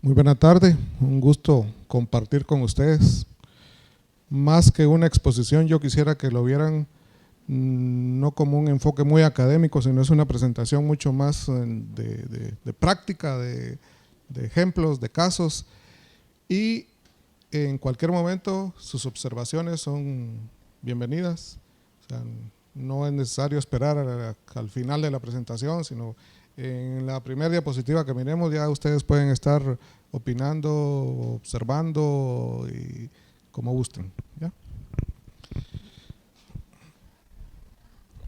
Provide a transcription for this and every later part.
Muy buena tarde, un gusto compartir con ustedes. Más que una exposición, yo quisiera que lo vieran no como un enfoque muy académico, sino es una presentación mucho más de práctica, de ejemplos, de casos, y en cualquier momento sus observaciones son bienvenidas. O sea, no es necesario esperar al final de la presentación, sino en la primera diapositiva que miremos ya ustedes pueden estar opinando, observando y como gusten, ¿ya?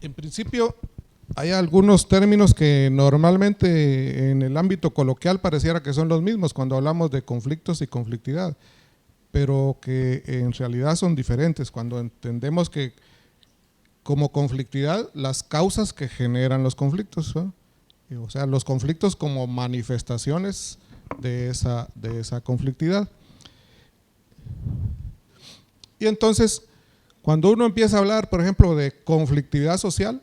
En principio hay algunos términos que normalmente en el ámbito coloquial pareciera que son los mismos cuando hablamos de conflictos y conflictividad, pero que en realidad son diferentes cuando entendemos que como conflictividad las causas que generan los conflictos, ¿no? O sea, los conflictos como manifestaciones de esa conflictividad. Y entonces, cuando uno empieza a hablar, por ejemplo, de conflictividad social,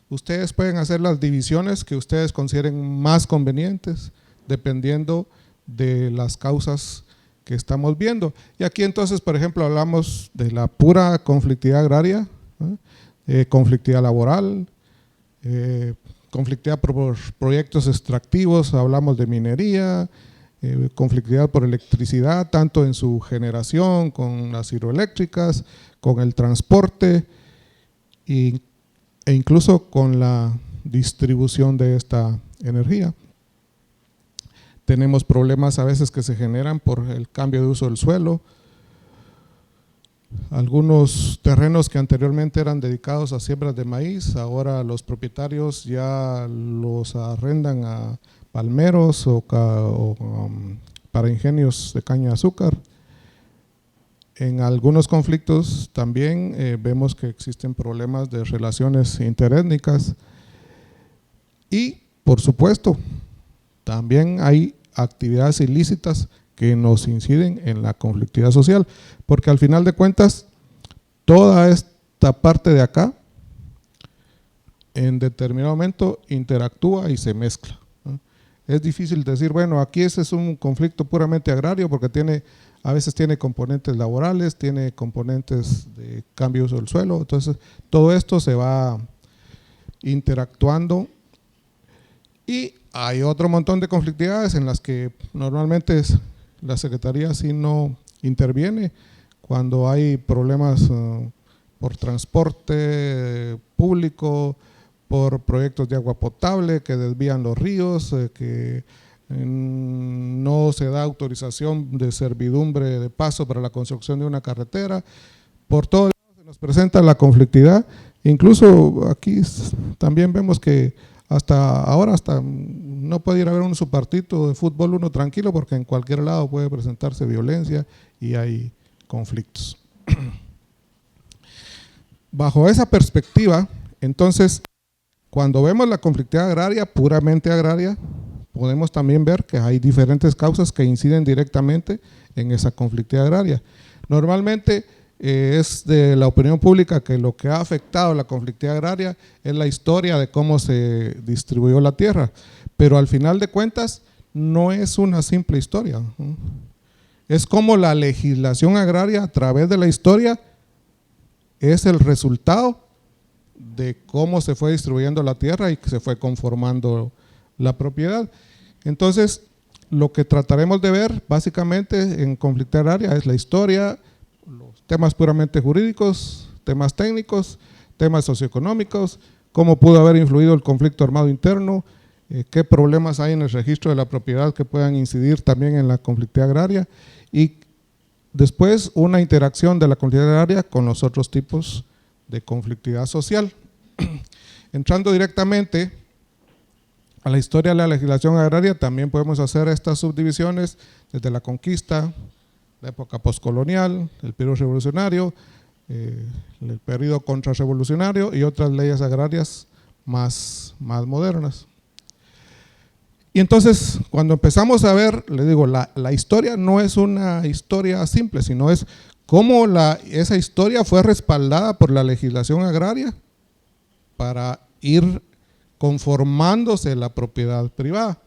ustedes pueden hacer las divisiones que ustedes consideren más convenientes, dependiendo de las causas que estamos viendo. Y aquí entonces, por ejemplo, hablamos de la pura conflictividad agraria, ¿no? Conflictividad laboral, conflictividad por proyectos extractivos, hablamos de minería, conflictividad por electricidad, tanto en su generación, con las hidroeléctricas, con el transporte e incluso con la distribución de esta energía. Tenemos problemas a veces que se generan por el cambio de uso del suelo. Algunos terrenos que anteriormente eran dedicados a siembras de maíz, ahora los propietarios ya los arrendan a palmeros o para ingenios de caña de azúcar. En algunos conflictos también vemos que existen problemas de relaciones interétnicas y, por supuesto, también hay actividades ilícitas que nos inciden en la conflictividad social, porque al final de cuentas, toda esta parte de acá, en determinado momento, interactúa y se mezcla, ¿no? Es difícil decir, bueno, aquí ese es un conflicto puramente agrario, porque a veces tiene componentes laborales, tiene componentes de cambio de uso del suelo, entonces todo esto se va interactuando. Y hay otro montón de conflictividades en las que normalmente la Secretaría sí no interviene cuando hay problemas por transporte público, por proyectos de agua potable que desvían los ríos, que no se da autorización de servidumbre de paso para la construcción de una carretera. Por todo lado se nos presenta la conflictividad. Incluso aquí también vemos que hasta no puede ir a ver su partido de fútbol uno tranquilo, porque en cualquier lado puede presentarse violencia y hay conflictos. Bajo esa perspectiva, entonces, cuando vemos la conflictividad agraria, puramente agraria, podemos también ver que hay diferentes causas que inciden directamente en esa conflictividad agraria. Normalmente es de la opinión pública que lo que ha afectado la conflictividad agraria es la historia de cómo se distribuyó la tierra, pero al final de cuentas no es una simple historia, ¿no? Es como la legislación agraria a través de la historia es el resultado de cómo se fue distribuyendo la tierra y que se fue conformando la propiedad. Entonces, lo que trataremos de ver básicamente en conflictividad agraria es la historia, los temas puramente jurídicos, temas técnicos, temas socioeconómicos, cómo pudo haber influido el conflicto armado interno, qué problemas hay en el registro de la propiedad que puedan incidir también en la conflictividad agraria, y después una interacción de la conflictividad agraria con los otros tipos de conflictividad social. Entrando directamente a la historia de la legislación agraria, también podemos hacer estas subdivisiones desde la conquista, la época postcolonial, el periodo revolucionario, el periodo contrarrevolucionario y otras leyes agrarias más modernas. Y entonces, cuando empezamos a ver, les digo, la historia no es una historia simple, sino es cómo esa historia fue respaldada por la legislación agraria para ir conformándose la propiedad privada.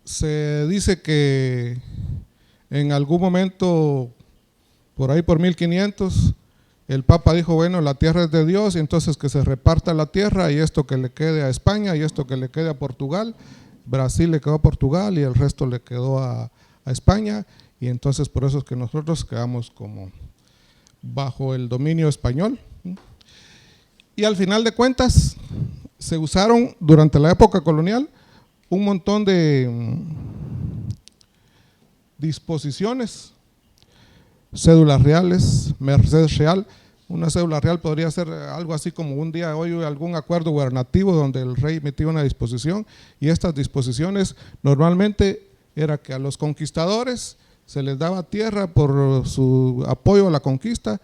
se dice que en algún momento, por ahí por 1500, el Papa dijo, bueno, la tierra es de Dios, y entonces que se reparta la tierra, y esto que le quede a España, y esto que le quede a Portugal. Brasil le quedó a Portugal y el resto le quedó a España, y entonces por eso es que nosotros quedamos como bajo el dominio español. Y al final de cuentas se usaron durante la época colonial un montón de disposiciones, cédulas reales, merced real. Una cédula real podría ser algo así como un día de hoy algún acuerdo gubernativo donde el rey emitía una disposición, y estas disposiciones normalmente era que a los conquistadores se les daba tierra por su apoyo a la conquista,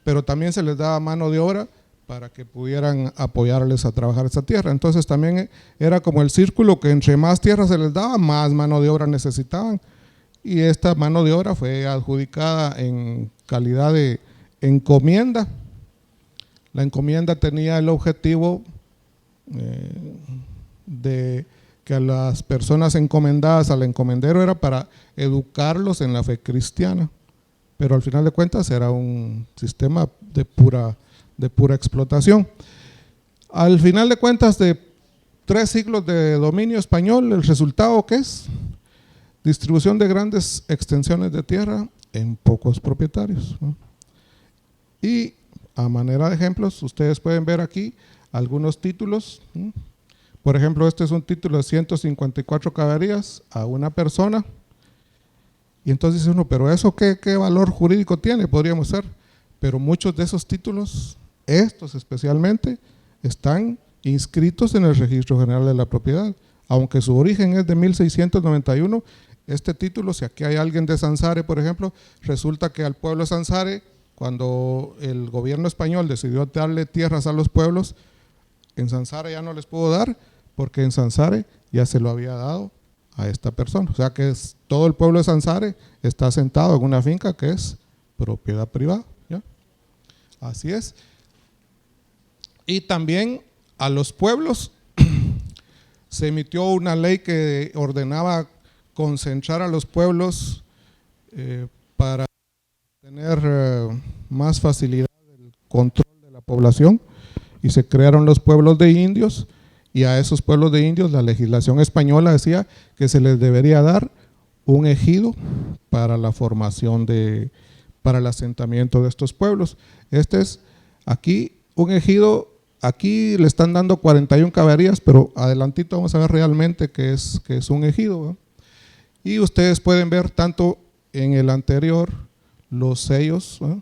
pero también se les daba mano de obra para que pudieran apoyarles a trabajar esa tierra. Entonces también era como el círculo, que entre más tierra se les daba, más mano de obra necesitaban, y esta mano de obra fue adjudicada en calidad de encomienda. La encomienda tenía el objetivo de que a las personas encomendadas al encomendero era para educarlos en la fe cristiana, pero al final de cuentas era un sistema de pura explotación. Al final de cuentas, de 3 siglos de dominio español, el resultado, ¿qué es? Distribución de grandes extensiones de tierra en pocos propietarios, ¿no? Y a manera de ejemplos, ustedes pueden ver aquí algunos títulos. Por ejemplo, este es un título de 154 caballerías a una persona. Y entonces dice uno, pero ¿eso qué valor jurídico tiene? Podríamos ser. Pero muchos de esos títulos, estos especialmente, están inscritos en el Registro General de la Propiedad. Aunque su origen es de 1691, este título, si aquí hay alguien de Sansare, por ejemplo, resulta que al pueblo de Sansare, cuando el gobierno español decidió darle tierras a los pueblos, en Sansare ya no les pudo dar, porque en Sansare ya se lo había dado a esta persona. O sea que todo el pueblo de Sansare está asentado en una finca que es propiedad privada, ¿ya? Así es. Y también a los pueblos se emitió una ley que ordenaba concentrar a los pueblos para tener más facilidad del control de la población, y se crearon los pueblos de indios, y a esos pueblos de indios la legislación española decía que se les debería dar un ejido para la formación para el asentamiento de estos pueblos. Este es aquí un ejido, aquí le están dando 41 caballerías, pero adelantito vamos a ver realmente qué es un ejido, ¿no? Y ustedes pueden ver tanto en el anterior los sellos, ¿no?,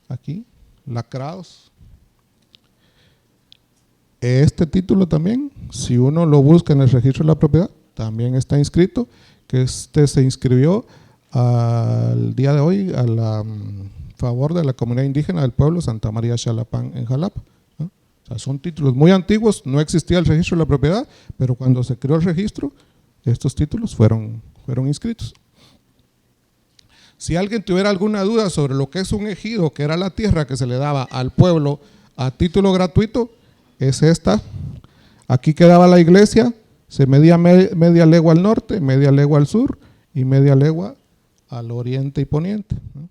aquí, lacrados. Este título también, si uno lo busca en el registro de la propiedad, también está inscrito, que se inscribió al día de hoy a favor de la comunidad indígena del pueblo Santa María Xalapán en Jalapa, ¿no? O sea, son títulos muy antiguos, no existía el registro de la propiedad, pero cuando se creó el registro, estos títulos fueron inscritos. Si alguien tuviera alguna duda sobre lo que es un ejido, que era la tierra que se le daba al pueblo a título gratuito, es esta. Aquí quedaba la iglesia, se medía media legua al norte, media legua al sur y media legua al oriente y poniente, ¿no?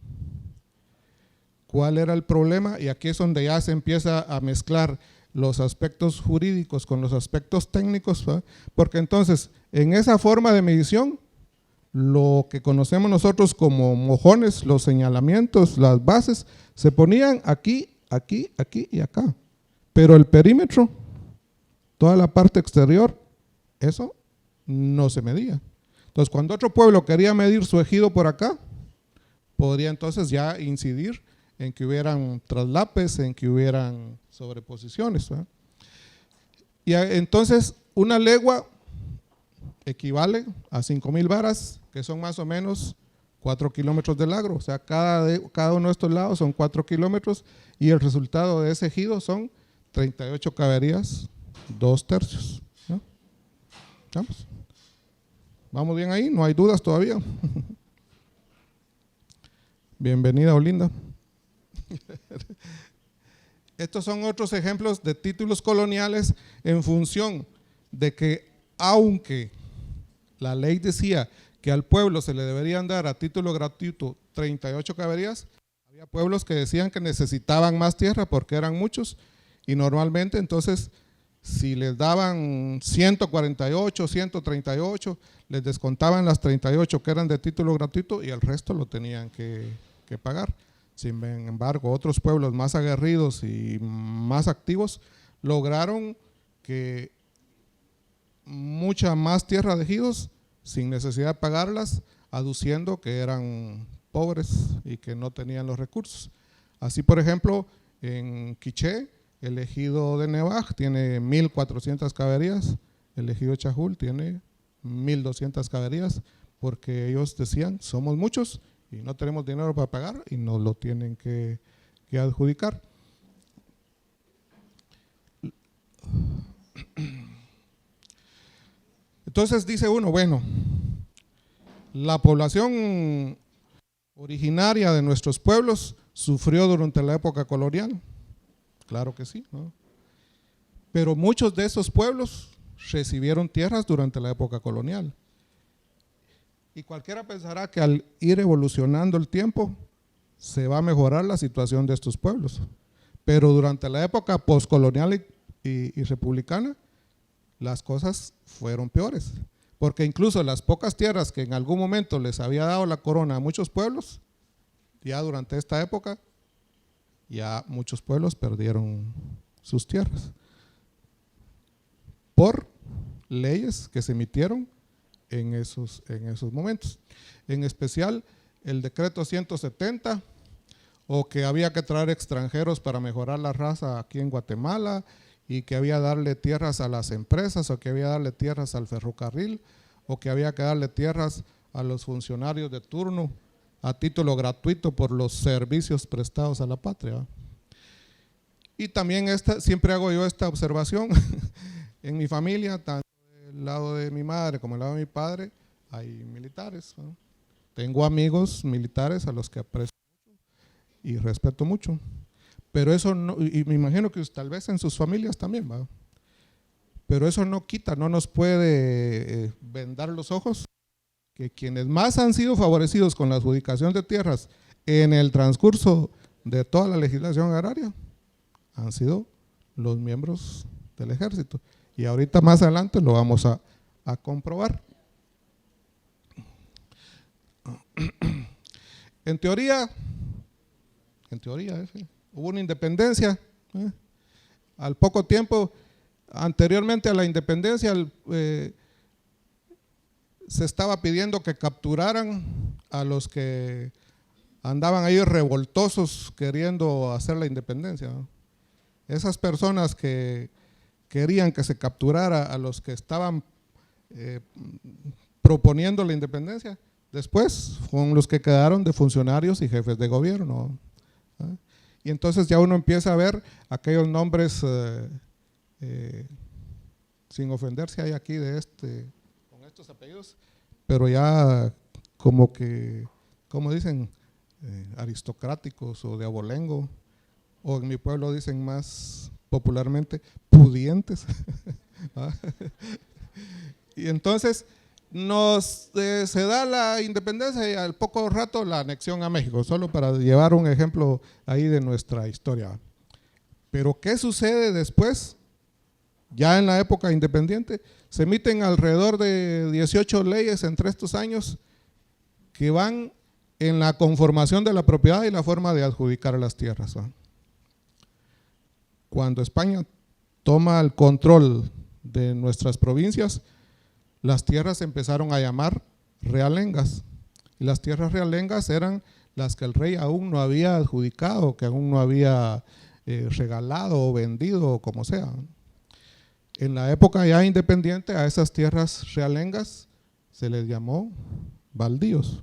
¿Cuál era el problema? Y aquí es donde ya se empieza a mezclar los aspectos jurídicos con los aspectos técnicos, ¿no? Porque entonces en esa forma de medición, lo que conocemos nosotros como mojones, los señalamientos, las bases, se ponían aquí, aquí, aquí y acá. Pero el perímetro, toda la parte exterior, eso no se medía. Entonces, cuando otro pueblo quería medir su ejido por acá, podría entonces ya incidir en que hubieran traslapes, en que hubieran sobreposiciones, ¿verdad? Y entonces, una legua equivale a 5,000 varas, que son más o menos 4 kilómetros de largo. O sea, cada uno de estos lados son 4 kilómetros, y el resultado de ese ejido son 38 caballerías, 2/3, ¿no? ¿Vamos bien ahí? ¿No hay dudas todavía? Bienvenida, Olinda. Estos son otros ejemplos de títulos coloniales en función de que, aunque la ley decía que al pueblo se le deberían dar a título gratuito 38 caballerías, había pueblos que decían que necesitaban más tierra porque eran muchos, y normalmente entonces si les daban 148, 138, les descontaban las 38 que eran de título gratuito y el resto lo tenían que pagar. Sin embargo, otros pueblos más aguerridos y más activos lograron que mucha más tierra de ejidos sin necesidad de pagarlas, aduciendo que eran pobres y que no tenían los recursos. Así, por ejemplo, en Quiché, el ejido de Nevaj tiene 1.400 caballerías, el ejido de Chajul tiene 1.200 caballerías, porque ellos decían, somos muchos y no tenemos dinero para pagar y nos lo tienen que adjudicar. Entonces dice uno, bueno, la población originaria de nuestros pueblos sufrió durante la época colonial. Claro que sí, ¿no? Pero muchos de esos pueblos recibieron tierras durante la época colonial. Y cualquiera pensará que al ir evolucionando el tiempo se va a mejorar la situación de estos pueblos. Pero durante la época postcolonial y republicana, las cosas fueron peores. Porque incluso las pocas tierras que en algún momento les había dado la corona a muchos pueblos, ya durante esta época, ya muchos pueblos perdieron sus tierras por leyes que se emitieron en esos momentos. En especial el decreto 170, o que había que traer extranjeros para mejorar la raza aquí en Guatemala, y que había que darle tierras a las empresas, o que había que darle tierras al ferrocarril, o que había que darle tierras a los funcionarios de turno a título gratuito por los servicios prestados a la patria. Y también siempre hago yo esta observación, en mi familia, tanto del lado de mi madre como del lado de mi padre, hay militares, ¿no? Tengo amigos militares a los que aprecio mucho y respeto mucho, pero eso no, y me imagino que tal vez en sus familias también, ¿va? Pero eso no quita, no nos puede vendar los ojos que quienes más han sido favorecidos con la adjudicación de tierras en el transcurso de toda la legislación agraria han sido los miembros del ejército. Y ahorita más adelante lo vamos a comprobar. En teoría, hubo una independencia. Al poco tiempo, anteriormente a la independencia, se estaba pidiendo que capturaran a los que andaban ahí revoltosos queriendo hacer la independencia, ¿no? Esas personas que querían que se capturara a los que estaban proponiendo la independencia, después fueron los que quedaron de funcionarios y jefes de gobierno, ¿no? Y entonces ya uno empieza a ver aquellos nombres, sin ofender si hay aquí con estos apellidos, pero ya como que, ¿cómo dicen? Aristocráticos o de abolengo, o en mi pueblo dicen más popularmente, pudientes. Y entonces se da la independencia y al poco rato la anexión a México, solo para llevar un ejemplo ahí de nuestra historia. Pero ¿qué sucede después? Ya en la época independiente se emiten alrededor de 18 leyes entre estos años que van en la conformación de la propiedad y la forma de adjudicar las tierras, ¿va? Cuando España toma el control de nuestras provincias, las tierras se empezaron a llamar realengas, y las tierras realengas eran las que el rey aún no había adjudicado, que aún no había regalado o vendido o como sea. En la época ya independiente a esas tierras realengas se les llamó baldíos.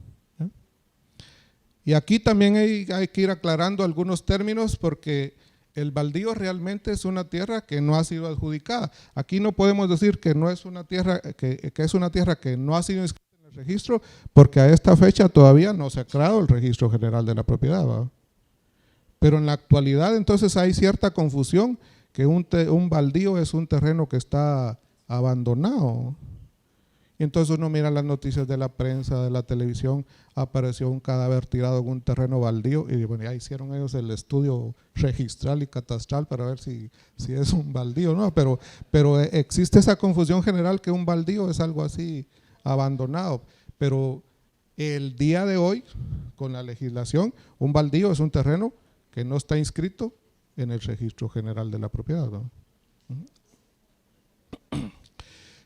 Y aquí también hay que ir aclarando algunos términos, porque el baldío realmente es una tierra que no ha sido adjudicada. Aquí no podemos decir que no es una tierra que es una tierra que no ha sido inscrita en el registro, porque a esta fecha todavía no se ha creado el registro general de la propiedad, ¿va? Pero en la actualidad entonces hay cierta confusión, que un baldío es un terreno que está abandonado, Y entonces uno mira las noticias de la prensa, de la televisión, apareció un cadáver tirado en un terreno baldío y bueno, ya hicieron ellos el estudio registral y catastral para ver si es un baldío, ¿no? Pero existe esa confusión general que un baldío es algo así abandonado, pero el día de hoy, con la legislación, un baldío es un terreno que no está inscrito en el registro general de la propiedad, ¿no?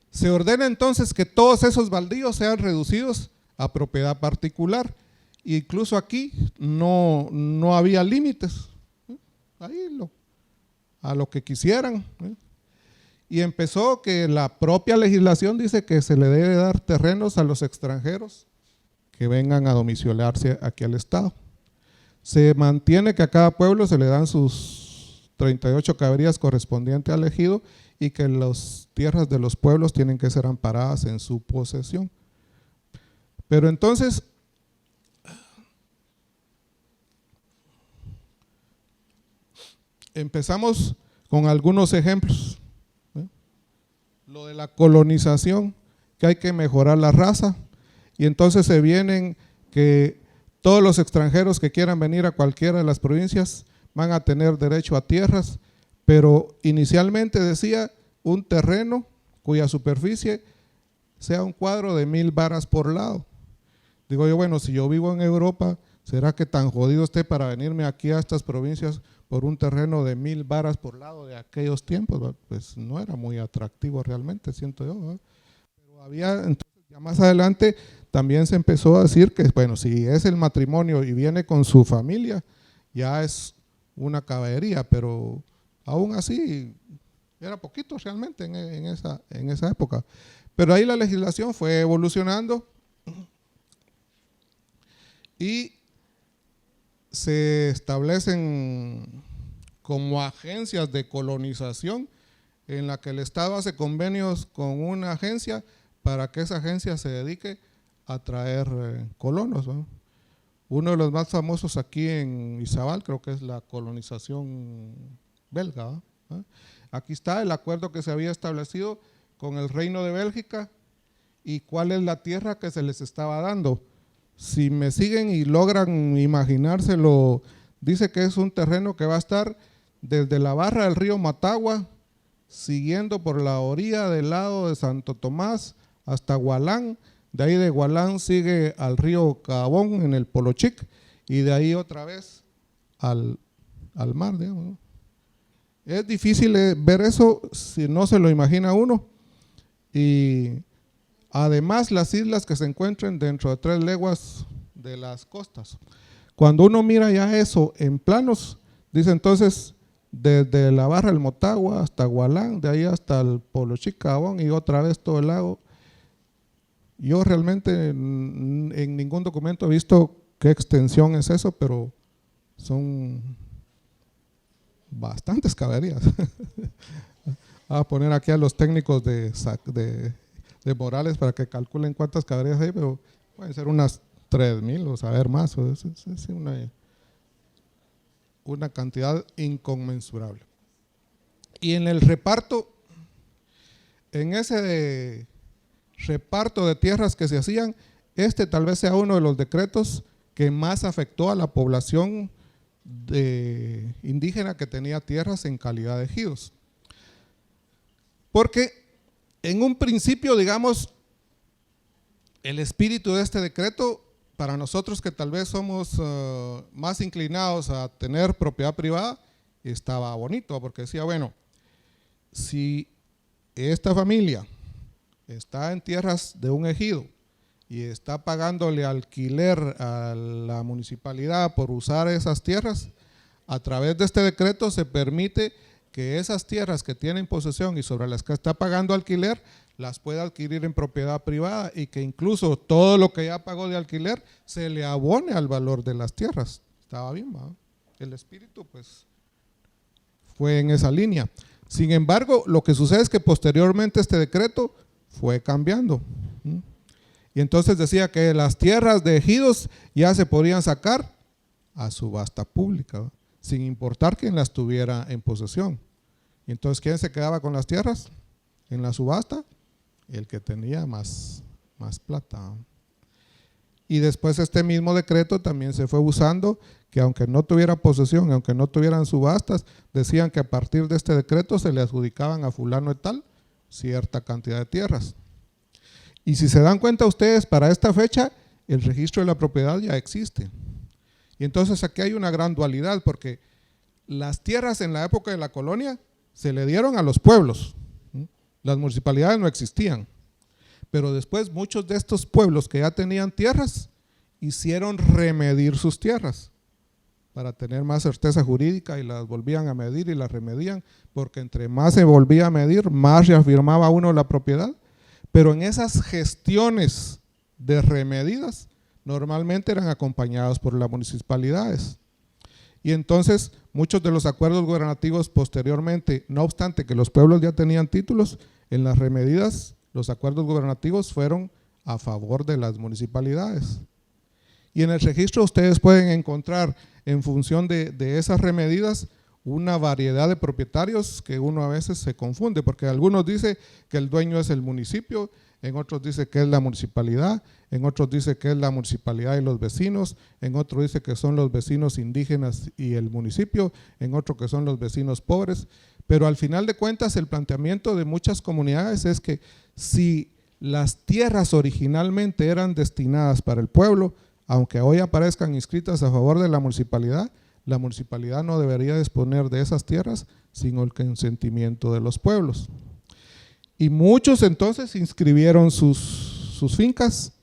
Se ordena entonces que todos esos baldíos sean reducidos a propiedad particular. Incluso aquí no había límites, ahí a lo que quisieran. Y empezó que la propia legislación dice que se le debe dar terrenos a los extranjeros que vengan a domiciliarse aquí al Estado. Se mantiene que a cada pueblo se le dan sus 38 caberías correspondientes al ejido y que las tierras de los pueblos tienen que ser amparadas en su posesión. Pero entonces, empezamos con algunos ejemplos. Lo de la colonización, que hay que mejorar la raza, y entonces se vienen que todos los extranjeros que quieran venir a cualquiera de las provincias van a tener derecho a tierras, pero inicialmente decía un terreno cuya superficie sea un cuadro de 1000 varas por lado. Digo yo, bueno, si yo vivo en Europa, ¿será que tan jodido esté para venirme aquí a estas provincias por un terreno de 1000 varas por lado de aquellos tiempos? Pues no era muy atractivo realmente, siento yo, ¿verdad? Pero había, entonces ya más adelante también se empezó a decir que, bueno, si es el matrimonio y viene con su familia, ya es una caballería, pero aún así era poquito realmente en esa época. Pero ahí la legislación fue evolucionando y se establecen como agencias de colonización en la que el Estado hace convenios con una agencia para que esa agencia se dedique a traer colonos, ¿no? Uno de los más famosos aquí en Izabal creo que es la colonización belga, ¿no? Aquí está el acuerdo que se había establecido con el Reino de Bélgica y cuál es la tierra que se les estaba dando. Si me siguen y logran imaginárselo, dice que es un terreno que va a estar desde la barra del río Matagua, siguiendo por la orilla del lado de Santo Tomás hasta Gualán, de ahí de Gualán sigue al río Cabón en el Polochic y de ahí otra vez al mar, digamos, ¿no? Es difícil ver eso si no se lo imagina uno. Y además las islas que se encuentran dentro de 3 leguas de las costas. Cuando uno mira ya eso en planos, dice entonces desde la barra del Motagua hasta Gualán, de ahí hasta el Polochic Cabón y otra vez todo el lago. Yo realmente en ningún documento he visto qué extensión es eso, pero son bastantes caballerías. Voy a poner aquí a los técnicos de Morales para que calculen cuántas caballerías hay, pero pueden ser unas 3000 o saber más. Es una cantidad inconmensurable. Y en el reparto, en ese reparto de tierras que se hacían, tal vez sea uno de los decretos que más afectó a la población indígena que tenía tierras en calidad de ejidos. Porque en un principio, digamos, el espíritu de este decreto, para nosotros que tal vez somos más inclinados a tener propiedad privada, estaba bonito, porque decía, bueno, si esta familia está en tierras de un ejido y está pagándole alquiler a la municipalidad por usar esas tierras, a través de este decreto se permite que esas tierras que tiene en posesión y sobre las que está pagando alquiler, las pueda adquirir en propiedad privada y que incluso todo lo que ya pagó de alquiler se le abone al valor de las tierras. Estaba bien, ¿no? El espíritu pues fue en esa línea. Sin embargo, lo que sucede es que posteriormente este decreto fue cambiando. Y entonces decía que las tierras de ejidos ya se podían sacar a subasta pública, ¿no? Sin importar quién las tuviera en posesión. Y entonces, ¿quién se quedaba con las tierras en la subasta? el que tenía más plata. Y después este mismo decreto también se fue usando, que aunque no tuviera posesión, aunque no tuvieran subastas, decían que a partir de este decreto se le adjudicaban a fulano de tal cierta cantidad de tierras. Y si se dan cuenta ustedes, para esta fecha el registro de la propiedad ya existe. Y entonces aquí hay una gran dualidad, porque las tierras en la época de la colonia se le dieron a los pueblos, las municipalidades no existían. Pero después muchos de estos pueblos que ya tenían tierras hicieron remedir sus tierras para tener más certeza jurídica y las volvían a medir y las remedían, porque entre más se volvía a medir, más reafirmaba uno la propiedad. Pero en esas gestiones de remedidas normalmente eran acompañados por las municipalidades. Y entonces muchos de los acuerdos gubernativos posteriormente, no obstante que los pueblos ya tenían títulos, en las remedidas los acuerdos gubernativos fueron a favor de las municipalidades. Y en el registro ustedes pueden encontrar, en función de esas remedidas, una variedad de propietarios que uno a veces se confunde, porque algunos dicen que el dueño es el municipio, en otros dice que es la municipalidad, en otros dice que es la municipalidad y los vecinos, en otro dice que son los vecinos indígenas y el municipio, en otro que son los vecinos pobres. Pero al final de cuentas el planteamiento de muchas comunidades es que si las tierras originalmente eran destinadas para el pueblo, aunque hoy aparezcan inscritas a favor de la municipalidad no debería disponer de esas tierras sin el consentimiento de los pueblos. Y muchos entonces inscribieron sus fincas,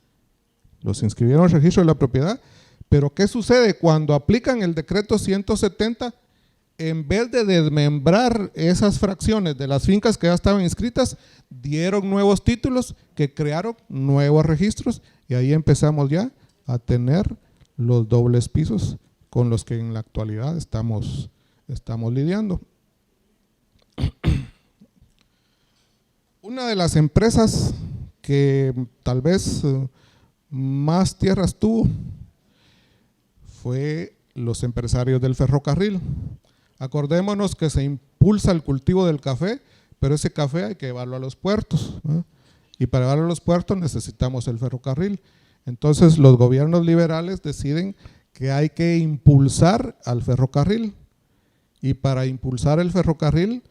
los inscribieron al registro de la propiedad, pero ¿qué sucede? Cuando aplican el decreto 170, en vez de desmembrar esas fracciones de las fincas que ya estaban inscritas, dieron nuevos títulos que crearon nuevos registros y ahí empezamos ya a tener los dobles pisos con los que en la actualidad estamos lidiando. Una de las empresas que tal vez más tierras tuvo fue los empresarios del ferrocarril. Acordémonos que se impulsa el cultivo del café, pero ese café hay que llevarlo a los puertos, ¿no? Y para llevarlo a los puertos necesitamos el ferrocarril. Entonces los gobiernos liberales deciden que hay que impulsar al ferrocarril, y para impulsar el ferrocarril,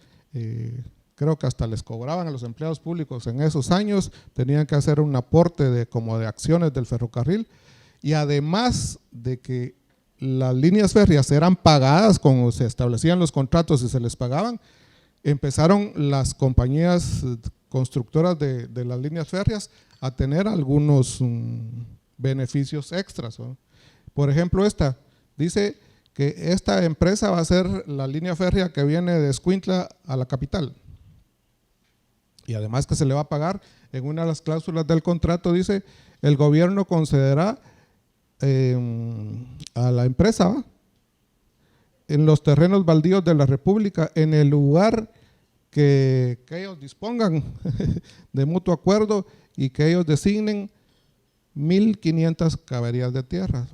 creo que hasta les cobraban a los empleados públicos en esos años, tenían que hacer un aporte como de acciones del ferrocarril, y además de que las líneas férreas eran pagadas como se establecían los contratos y se les pagaban, empezaron las compañías constructoras de las líneas férreas a tener algunos beneficios extras, ¿no? Por ejemplo, esta dice que esta empresa va a ser la línea férrea que viene de Escuintla a la capital, y además que se le va a pagar. En una de las cláusulas del contrato dice: el gobierno concederá a la empresa, ¿va?, en los terrenos baldíos de la República, en el lugar que ellos dispongan de mutuo acuerdo y que ellos designen, 1,500 caberías de tierra.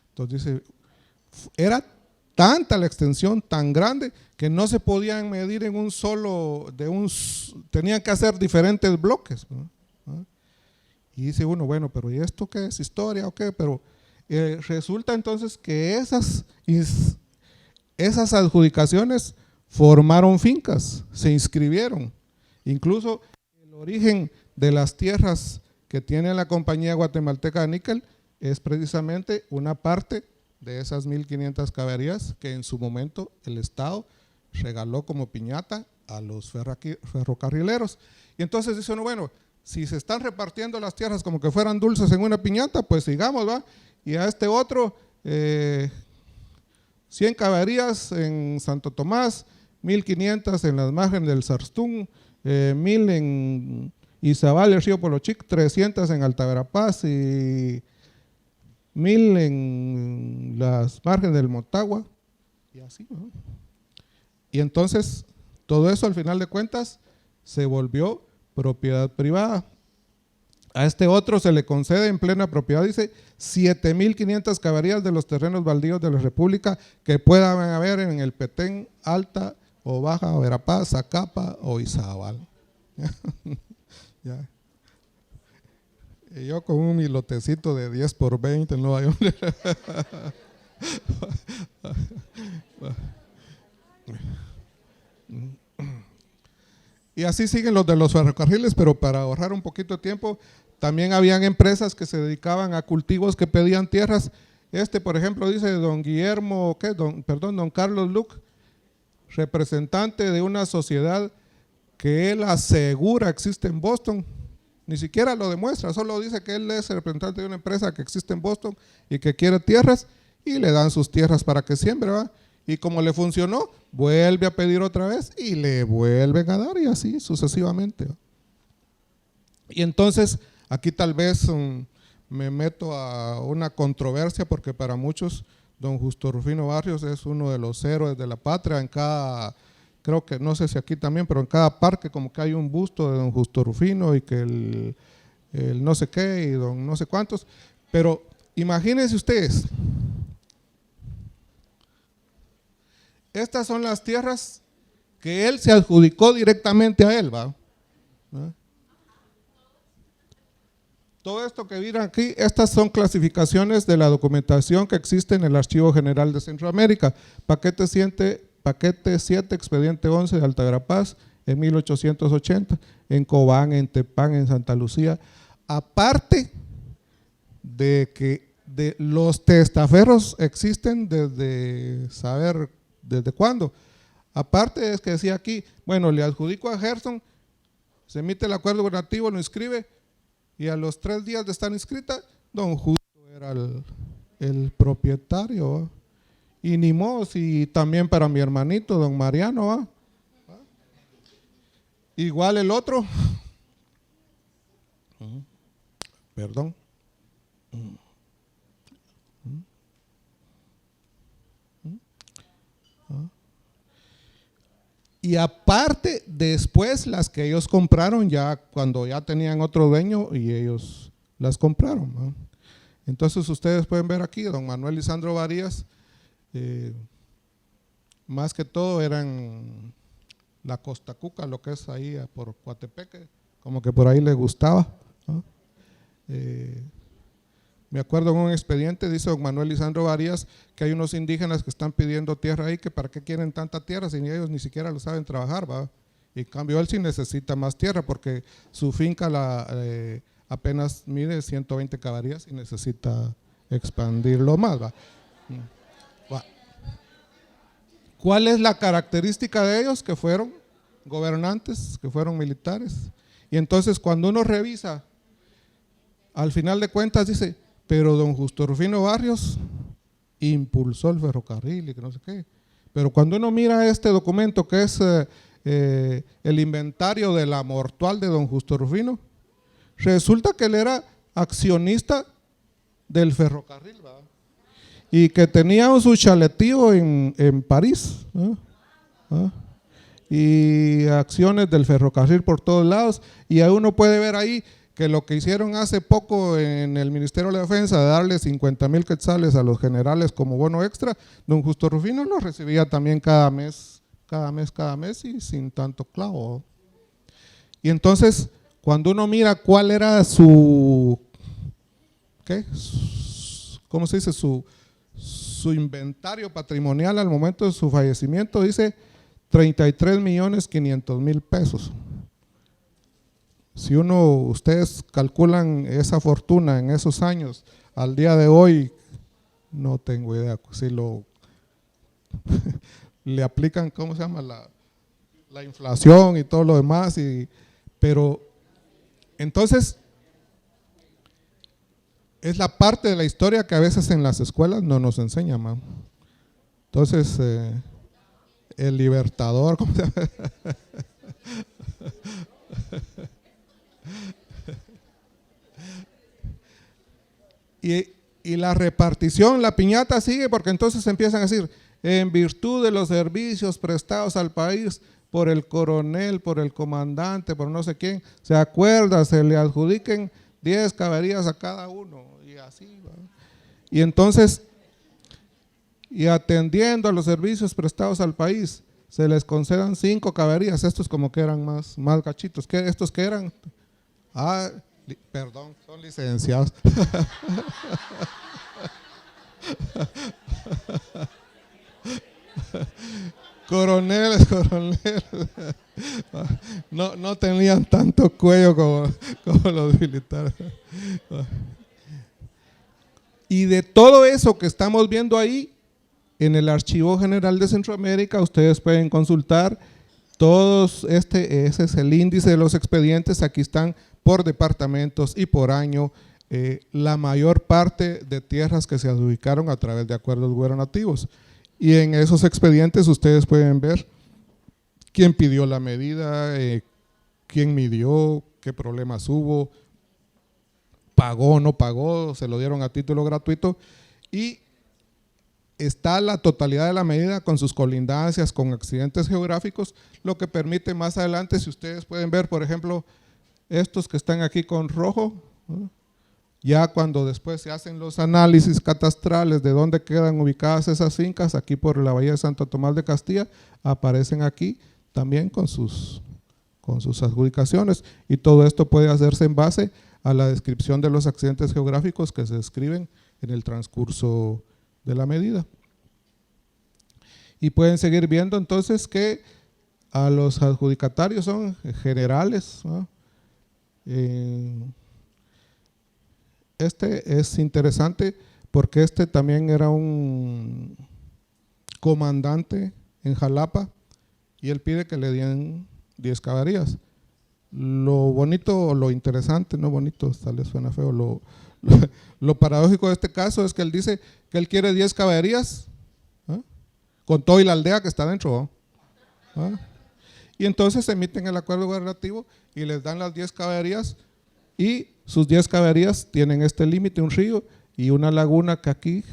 Entonces dice, era tanta la extensión, tan grande, que no se podían medir en un solo, tenían que hacer diferentes bloques, ¿no? Y dice uno, bueno, pero ¿y esto qué es? ¿Historia o qué? Pero resulta entonces que esas adjudicaciones formaron fincas, se inscribieron. Incluso el origen de las tierras que tiene la compañía guatemalteca de níquel es precisamente una parte de esas 1,500 caberías que en su momento el Estado regaló como piñata a los ferrocarrileros. Y entonces dice uno, bueno, si se están repartiendo las tierras como que fueran dulces en una piñata, pues sigamos, ¿va? Y a este otro, 100 caberías en Santo Tomás, 1,500 en las márgenes del Sarstún, 1,000 en Izabal, el río Polochic, 300 en Alta Verapaz y 1,000 en las márgenes del Motagua, y así, ¿no? Y entonces todo eso al final de cuentas se volvió propiedad privada. A este otro se le concede en plena propiedad, dice, 7,500 caberías de los terrenos baldíos de la República que puedan haber en el Petén, Alta o Baja Verapaz, Zacapa o Izabal. Ya. Y yo con un milotecito de 10 por 20 en Nueva York. Y así siguen los de los ferrocarriles, pero para ahorrar un poquito de tiempo, también habían empresas que se dedicaban a cultivos que pedían tierras. Por ejemplo, dice don Guillermo, don Carlos Luc, representante de una sociedad que él asegura existe en Boston. Ni siquiera lo demuestra, solo dice que él es representante de una empresa que existe en Boston y que quiere tierras y le dan sus tierras para que siembre, ¿va? Y como le funcionó, vuelve a pedir otra vez y le vuelven a dar y así sucesivamente, ¿va? Y entonces aquí tal vez me meto a una controversia porque para muchos don Justo Rufino Barrios es uno de los héroes de la patria. En cada, creo que no sé si aquí también, pero en cada parque como que hay un busto de don Justo Rufino y que el no sé qué y don no sé cuántos. Pero imagínense ustedes, estas son las tierras que él se adjudicó directamente a él, ¿va? ¿Ah? Todo esto que miran aquí, estas son clasificaciones de la documentación que existe en el Archivo General de Centroamérica. Paquete 7, expediente 11 de Altagrapaz en 1880, en Cobán, en Tepán, en Santa Lucía. Aparte de que los testaferros existen desde saber desde cuándo. Aparte es que decía aquí, bueno, le adjudico a Gerson, se emite el acuerdo gubernativo, lo inscribe, y a los 3 días de estar inscrita, don Justo era el propietario, ¿va? Y ni modo, y también para mi hermanito, don Mariano, ¿va? Igual el otro, perdón, y aparte después las que ellos compraron ya cuando ya tenían otro dueño y ellos las compraron, ¿no? Entonces ustedes pueden ver aquí, don Manuel Lisandro Varías, más que todo eran la Costa Cuca, lo que es ahí por Coatepeque, como que por ahí le gustaba, ¿no? Me acuerdo en un expediente, dice don Manuel Lisandro Varías, que hay unos indígenas que están pidiendo tierra ahí, que para qué quieren tanta tierra si ellos ni siquiera lo saben trabajar, ¿va? Y en cambio él sí necesita más tierra porque su finca apenas mide 120 caballerías y necesita expandirlo más, ¿va? ¿Cuál es la característica de ellos? Que fueron gobernantes, que fueron militares. Y entonces cuando uno revisa, al final de cuentas dice, pero don Justo Rufino Barrios impulsó el ferrocarril y que no sé qué. Pero cuando uno mira este documento que es el inventario de la mortual de don Justo Rufino, resulta que él era accionista del ferrocarril, ¿verdad? Y que tenía su chaletío en París, ¿eh? ¿Ah? Y acciones del ferrocarril por todos lados, y ahí uno puede ver ahí que lo que hicieron hace poco en el Ministerio de la Defensa de darle 50,000 quetzales a los generales como bono extra, don Justo Rufino lo recibía también cada mes y sin tanto clavo. Y entonces cuando uno mira cuál era su, ¿cómo se dice? Su inventario patrimonial al momento de su fallecimiento, dice 33,500,000 pesos. Si ustedes calculan esa fortuna en esos años, al día de hoy, no tengo idea si le aplican, ¿cómo se llama? La inflación y todo lo demás, pero entonces es la parte de la historia que a veces en las escuelas no nos enseñan, ¿no? Entonces, el libertador, ¿cómo se llama? Y la repartición, la piñata sigue, porque entonces empiezan a decir, en virtud de los servicios prestados al país por el coronel, por el comandante, por no sé quién, se acuerda, se le adjudiquen 10 caballerías a cada uno, y así, ¿va? Y entonces, y atendiendo a los servicios prestados al país, se les concedan 5 caballerías, estos como que eran más gachitos, estos que eran Ah, perdón, son licenciados. Coroneles, coroneles. No, no tenían tanto cuello como los militares. Y de todo eso que estamos viendo ahí, en el Archivo General de Centroamérica, ustedes pueden consultar todos, ese es el índice de los expedientes, aquí están por departamentos y por año, la mayor parte de tierras que se adjudicaron a través de acuerdos gubernativos. Y en esos expedientes ustedes pueden ver quién pidió la medida, quién midió, qué problemas hubo, pagó o no pagó, se lo dieron a título gratuito, y está la totalidad de la medida con sus colindancias, con accidentes geográficos, lo que permite más adelante, si ustedes pueden ver, por ejemplo, estos que están aquí con rojo, ¿no? Ya cuando después se hacen los análisis catastrales de dónde quedan ubicadas esas fincas, aquí por la bahía de Santo Tomás de Castilla, aparecen aquí también con sus adjudicaciones, y todo esto puede hacerse en base a la descripción de los accidentes geográficos que se describen en el transcurso de la medida. Y pueden seguir viendo entonces que a los adjudicatarios son generales, ¿no? Este es interesante porque este también era un comandante en Jalapa y él pide que le den 10 caballerías. Lo bonito, lo interesante, no bonito, tal vez suena feo, lo paradójico de este caso es que él dice que él quiere 10 caballerías, ¿eh? Con todo y la aldea que está dentro, ¿eh? Y entonces se emiten el acuerdo gubernativo y les dan las 10 caballerías, y sus 10 caballerías tienen este límite, un río y una laguna que aquí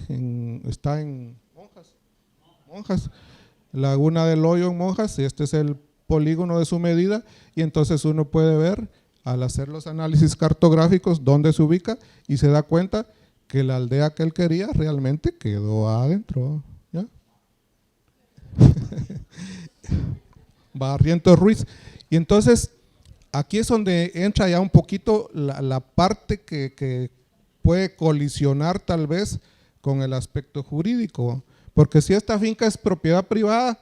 está en Monjas, Laguna del Hoyo en Monjas, y este es el polígono de su medida, y entonces uno puede ver al hacer los análisis cartográficos dónde se ubica y se da cuenta que la aldea que él quería realmente quedó adentro, ¿ya? Barrientos Ruiz. Y entonces aquí es donde entra ya un poquito la parte que puede colisionar tal vez con el aspecto jurídico, porque si esta finca es propiedad privada,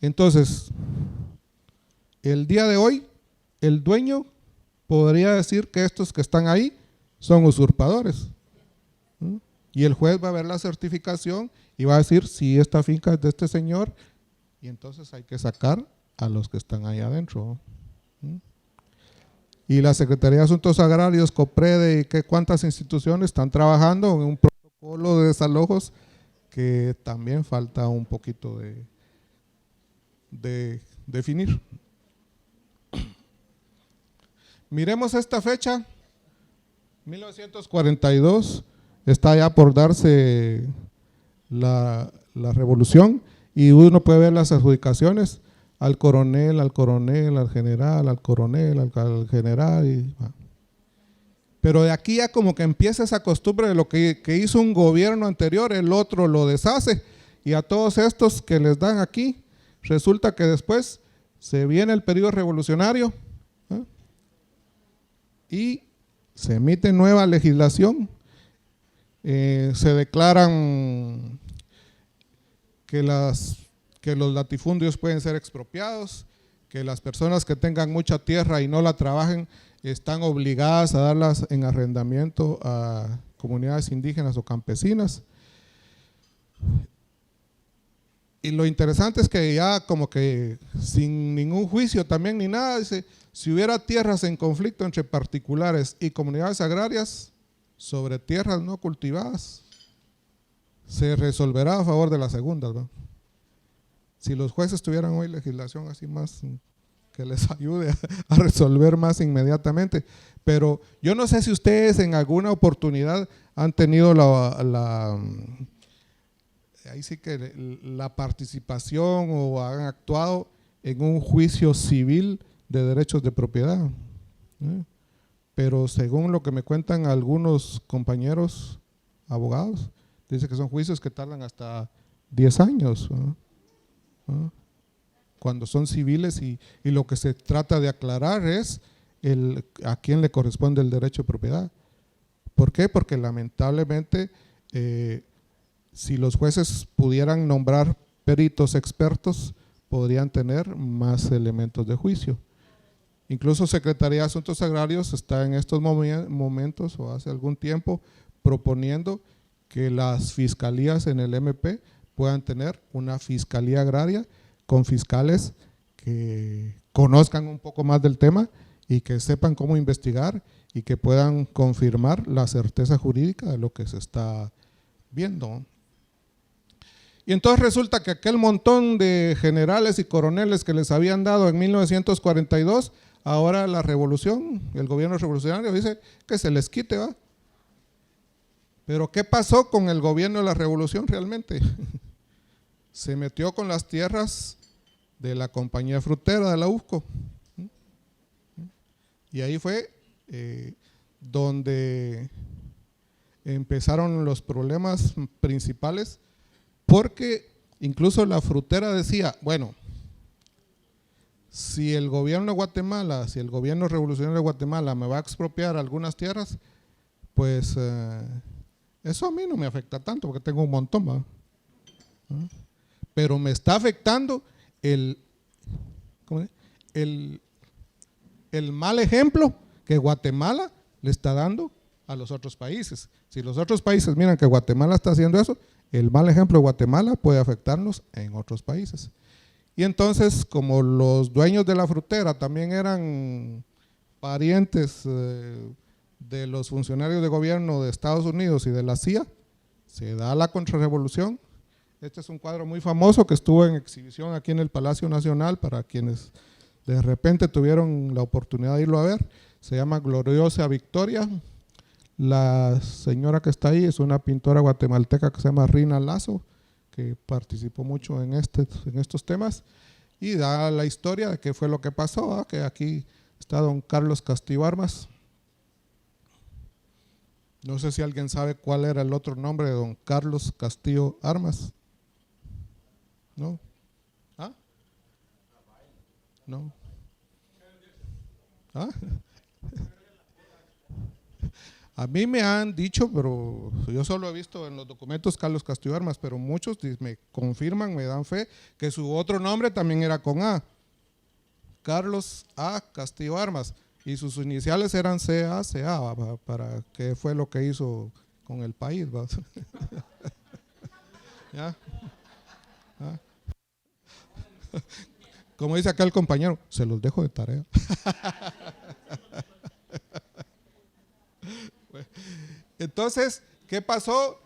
entonces el día de hoy el dueño podría decir que estos que están ahí son usurpadores, ¿no? Y el juez va a ver la certificación y va a decir si esta finca es de este señor, y entonces hay que sacar a los que están ahí adentro, ¿no? Y la Secretaría de Asuntos Agrarios, COPREDE y que cuántas instituciones están trabajando en un protocolo de desalojos que también falta un poquito de definir. Miremos esta fecha, 1942, está ya por darse la revolución, y uno puede ver las adjudicaciones al coronel, al general, al coronel, al general. Pero de aquí ya como que empieza esa costumbre de lo que hizo un gobierno anterior, el otro lo deshace, y a todos estos que les dan aquí, resulta que después se viene el periodo revolucionario, ¿eh? Y se emite nueva legislación, se declaran que los latifundios pueden ser expropiados, que las personas que tengan mucha tierra y no la trabajen están obligadas a darlas en arrendamiento a comunidades indígenas o campesinas. Y lo interesante es que ya como que sin ningún juicio también ni nada, dice, si hubiera tierras en conflicto entre particulares y comunidades agrarias sobre tierras no cultivadas, se resolverá a favor de las segundas, ¿no? Si los jueces tuvieran hoy legislación así más que les ayude a resolver más inmediatamente. Pero yo no sé si ustedes en alguna oportunidad han tenido ahí sí que la participación o han actuado en un juicio civil de derechos de propiedad, ¿eh? Pero según lo que me cuentan algunos compañeros abogados, dice que son juicios que tardan hasta 10 años, ¿eh? Cuando son civiles, y lo que se trata de aclarar es a quién le corresponde el derecho de propiedad. ¿Por qué? Porque lamentablemente si los jueces pudieran nombrar peritos expertos, podrían tener más elementos de juicio. Incluso Secretaría de Asuntos Agrarios está en estos momentos o hace algún tiempo proponiendo que las fiscalías en el MP puedan tener una fiscalía agraria con fiscales que conozcan un poco más del tema y que sepan cómo investigar y que puedan confirmar la certeza jurídica de lo que se está viendo. Y entonces resulta que aquel montón de generales y coroneles que les habían dado en 1942, ahora la revolución, el gobierno revolucionario dice que se les quite, ¿va? Pero ¿qué pasó con el gobierno de la revolución realmente? Se metió con las tierras de la compañía frutera de la UFCO. Y ahí fue donde empezaron los problemas principales, porque incluso la frutera decía, bueno, si el gobierno de Guatemala, si el gobierno revolucionario de Guatemala me va a expropiar algunas tierras, pues eso a mí no me afecta tanto porque tengo un montón, ¿va? Pero me está afectando el mal ejemplo que Guatemala le está dando a los otros países. Si los otros países miran que Guatemala está haciendo eso, el mal ejemplo de Guatemala puede afectarnos en otros países. Y entonces, como los dueños de la frutera también eran parientes de los funcionarios de gobierno de Estados Unidos y de la CIA, se da la contrarrevolución. Este es un cuadro muy famoso que estuvo en exhibición aquí en el Palacio Nacional para quienes de repente tuvieron la oportunidad de irlo a ver. Se llama Gloriosa Victoria. La señora que está ahí es una pintora guatemalteca que se llama Rina Lazo, que participó mucho en estos temas, y da la historia de qué fue lo que pasó, que aquí está don Carlos Castillo Armas. No sé si alguien sabe cuál era el otro nombre de don Carlos Castillo Armas. ¿No? ¿Ah? No. ¿Ah? A mí me han dicho, pero yo solo he visto en los documentos Carlos Castillo Armas, pero muchos me confirman, me dan fe, que su otro nombre también era con A. Carlos A. Castillo Armas, y sus iniciales eran CACA, para que fue lo que hizo con el país. ¿Ya? ¿Ah? Como dice acá el compañero, se los dejo de tarea. Entonces, ¿qué pasó?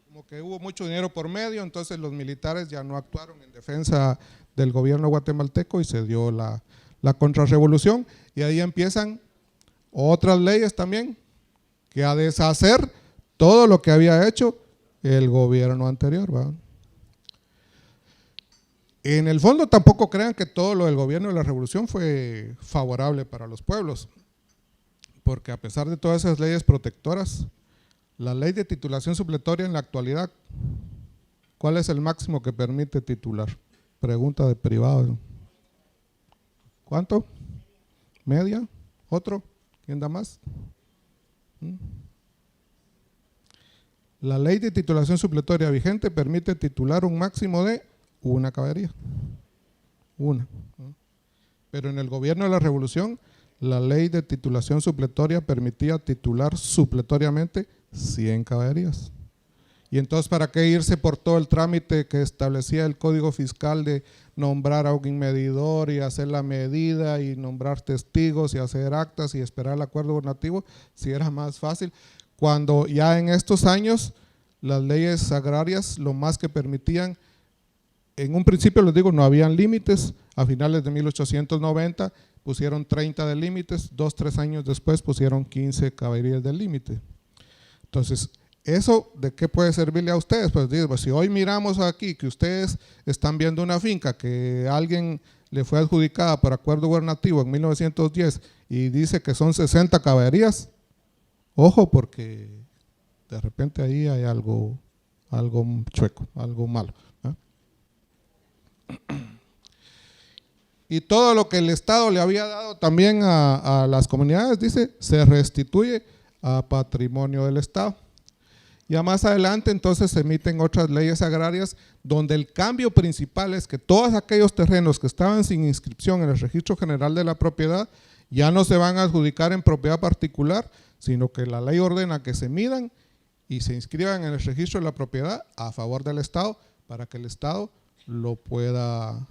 Como que hubo mucho dinero por medio, entonces los militares ya no actuaron en defensa del gobierno guatemalteco y se dio la contrarrevolución, y ahí empiezan otras leyes también que a deshacer todo lo que había hecho el gobierno anterior, ¿va? En el fondo tampoco crean que todo lo del gobierno de la revolución fue favorable para los pueblos, porque a pesar de todas esas leyes protectoras, la ley de titulación supletoria en la actualidad, ¿cuál es el máximo que permite titular? Pregunta de privado. ¿Cuánto? ¿Media? ¿Otro? ¿Quién da más? La ley de titulación supletoria vigente permite titular un máximo de una caballería. Una. Pero en el gobierno de la revolución, la ley de titulación supletoria permitía titular supletoriamente 100 caballerías. Y entonces, ¿para qué irse por todo el trámite que establecía el Código Fiscal de nombrar a un medidor y hacer la medida y nombrar testigos y hacer actas y esperar el acuerdo gubernativo, si era más fácil? Cuando ya en estos años las leyes agrarias lo más que permitían, en un principio les digo, no habían límites. A finales de 1890 pusieron 30 de límites, 2-3 años después pusieron 15 caballerías de límite. Entonces, ¿eso de qué puede servirle a ustedes? Pues digo, si hoy miramos aquí que ustedes están viendo una finca que alguien le fue adjudicada por acuerdo gubernativo en 1910 y dice que son 60 caballerías, ojo, porque de repente ahí hay algo chueco, algo malo. Y todo lo que el Estado le había dado también a las comunidades, dice, se restituye a patrimonio del Estado. Ya más adelante entonces se emiten otras leyes agrarias donde el cambio principal es que todos aquellos terrenos que estaban sin inscripción en el Registro General de la Propiedad ya no se van a adjudicar en propiedad particular, sino que la ley ordena que se midan y se inscriban en el Registro de la Propiedad a favor del Estado para que el Estado lo pueda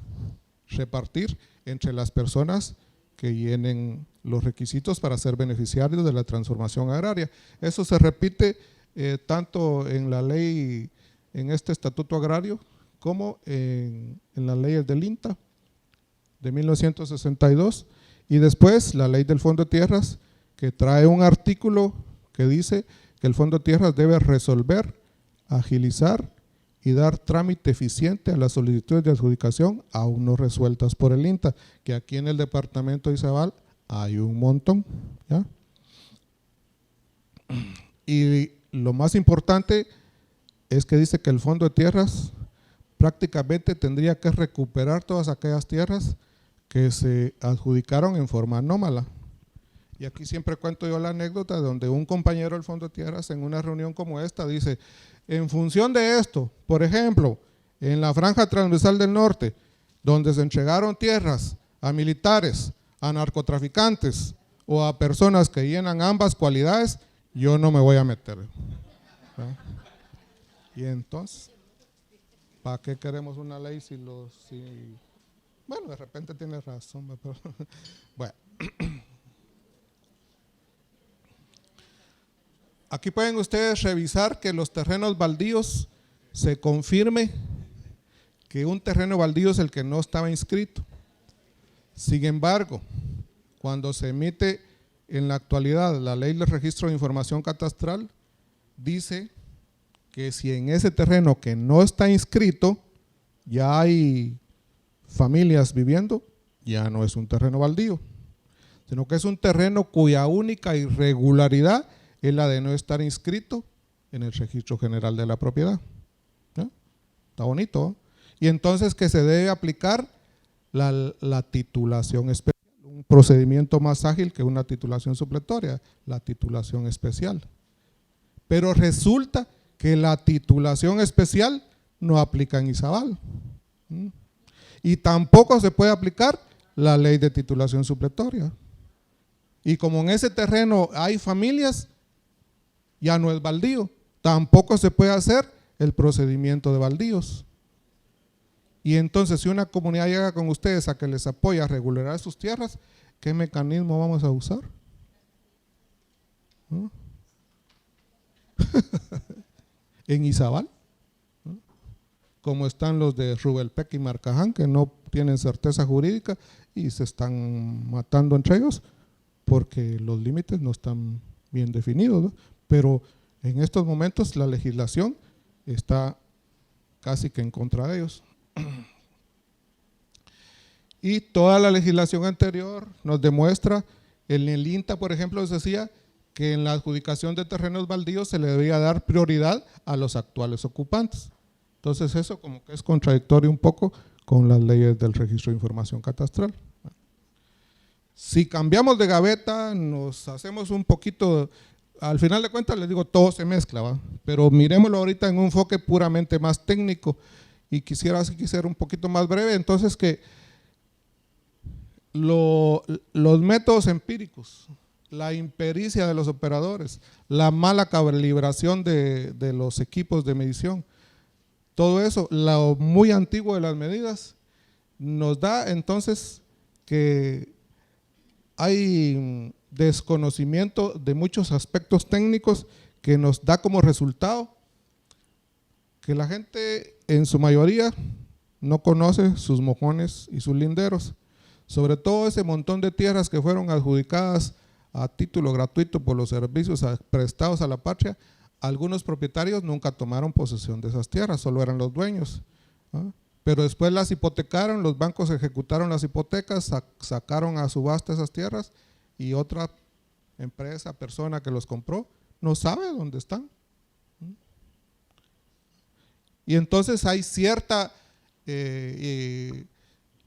repartir entre las personas que llenen los requisitos para ser beneficiarios de la transformación agraria. Eso se repite tanto en la ley, en este estatuto agrario, como en las leyes del INTA de 1962, y después la ley del Fondo de Tierras, que trae un artículo que dice que el Fondo de Tierras debe resolver, agilizar y dar trámite eficiente a las solicitudes de adjudicación aún no resueltas por el INTA, que aquí en el departamento de Izabal hay un montón, ¿ya? Y lo más importante es que dice que el Fondo de Tierras prácticamente tendría que recuperar todas aquellas tierras que se adjudicaron en forma anómala. Y aquí siempre cuento yo la anécdota donde un compañero del Fondo de Tierras en una reunión como esta dice, en función de esto, por ejemplo, en la franja transversal del norte, donde se entregaron tierras a militares, a narcotraficantes o a personas que llenan ambas cualidades, yo no me voy a meter. ¿Verdad? Y entonces, ¿para qué queremos una ley si bueno, de repente tiene razón, pero bueno. Aquí pueden ustedes revisar que los terrenos baldíos se confirme que un terreno baldío es el que no estaba inscrito. Sin embargo, cuando se emite en la actualidad la ley del registro de información catastral, dice que si en ese terreno que no está inscrito ya hay familias viviendo, ya no es un terreno baldío, sino que es un terreno cuya única irregularidad es la de no estar inscrito en el Registro General de la Propiedad. ¿No? Está bonito, ¿no? Y entonces que se debe aplicar la titulación especial, un procedimiento más ágil que una titulación supletoria, la titulación especial. Pero resulta que la titulación especial no aplica en Izabal. Y tampoco se puede aplicar la ley de titulación supletoria. Y como en ese terreno hay familias, ya no es baldío, tampoco se puede hacer el procedimiento de baldíos. Y entonces si una comunidad llega con ustedes a que les apoya a regularizar sus tierras, ¿qué mecanismo vamos a usar? ¿No? En Izabal, ¿no? Como están los de Rubelpec y Marcaján, que no tienen certeza jurídica y se están matando entre ellos porque los límites no están bien definidos, ¿no? Pero en estos momentos la legislación está casi que en contra de ellos. Y toda la legislación anterior nos demuestra, en el INTA, por ejemplo, se decía que en la adjudicación de terrenos baldíos se le debía dar prioridad a los actuales ocupantes. Entonces eso como que es contradictorio un poco con las leyes del registro de información catastral. Si cambiamos de gaveta, nos hacemos un poquito, al final de cuentas les digo, todo se mezcla, ¿va? Pero miremoslo ahorita en un enfoque puramente más técnico y quisiera ser un poquito más breve. Entonces que los métodos empíricos, la impericia de los operadores, la mala calibración de los equipos de medición, todo eso, lo muy antiguo de las medidas, nos da entonces que hay desconocimiento de muchos aspectos técnicos que nos da como resultado que la gente en su mayoría no conoce sus mojones y sus linderos, sobre todo ese montón de tierras que fueron adjudicadas a título gratuito por los servicios prestados a la patria. Algunos propietarios nunca tomaron posesión de esas tierras, solo eran los dueños, ¿no? Pero después las hipotecaron, los bancos ejecutaron las hipotecas, sacaron a subasta esas tierras y otra empresa, persona que los compró, no sabe dónde están. Y entonces hay cierta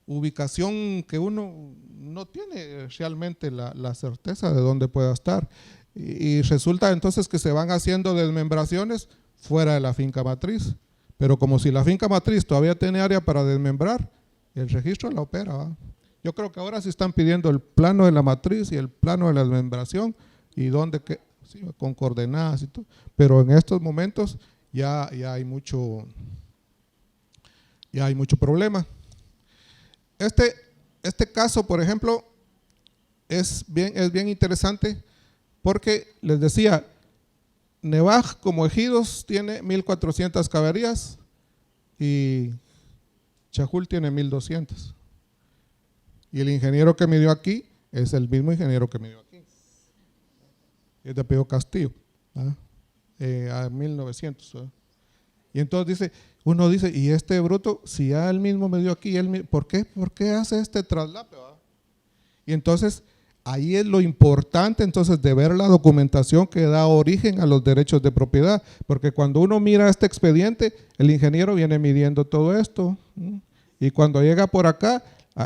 ubicación que uno no tiene realmente la certeza de dónde pueda estar. Y resulta entonces que se van haciendo desmembraciones fuera de la finca matriz. Pero como si la finca matriz todavía tiene área para desmembrar, el registro la opera, ¿va? Yo creo que ahora sí están pidiendo el plano de la matriz y el plano de la desmembración y dónde, sí, con coordenadas y todo. Pero en estos momentos ya hay mucho problema. Este caso, por ejemplo, es bien interesante porque les decía, Nevaj como ejidos tiene 1.400 caberías y Chajul tiene 1.200. Y el ingeniero que midió aquí es el mismo ingeniero que midió aquí. Es de apellido Castillo, a 1.900. Y entonces uno dice, y este bruto, si ya él mismo midió aquí, ¿por qué hace este traslape? Y entonces ahí es lo importante entonces de ver la documentación que da origen a los derechos de propiedad, porque cuando uno mira este expediente, el ingeniero viene midiendo todo esto, y cuando llega por acá,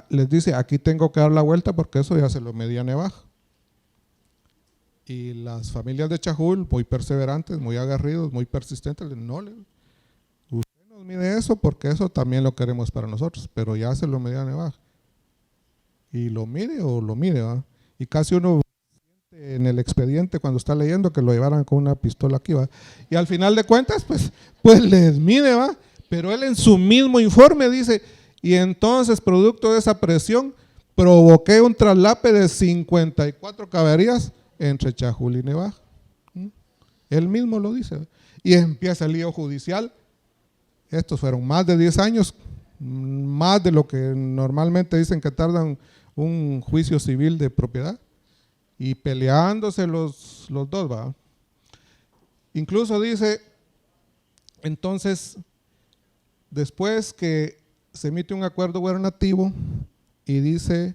les dice, aquí tengo que dar la vuelta porque eso ya se lo medía Nevaj. Y las familias de Chajul, muy perseverantes, muy aguerridos, muy persistentes, usted nos mide eso porque eso también lo queremos para nosotros, pero ya se lo medía Nevaj. Y lo mide, ¿va? Y casi uno siente en el expediente cuando está leyendo que lo llevaran con una pistola aquí, ¿va? Y al final de cuentas, pues les mide, ¿va? Pero él en su mismo informe dice, y entonces producto de esa presión provoqué un traslape de 54 caberías entre Chajul y Nevaj. Él mismo lo dice, ¿va? Y empieza el lío judicial. Estos fueron más de 10 años, más de lo que normalmente dicen que tardan un juicio civil de propiedad, y peleándose los dos, ¿va? Incluso dice, entonces, después que se emite un acuerdo gubernativo y dice,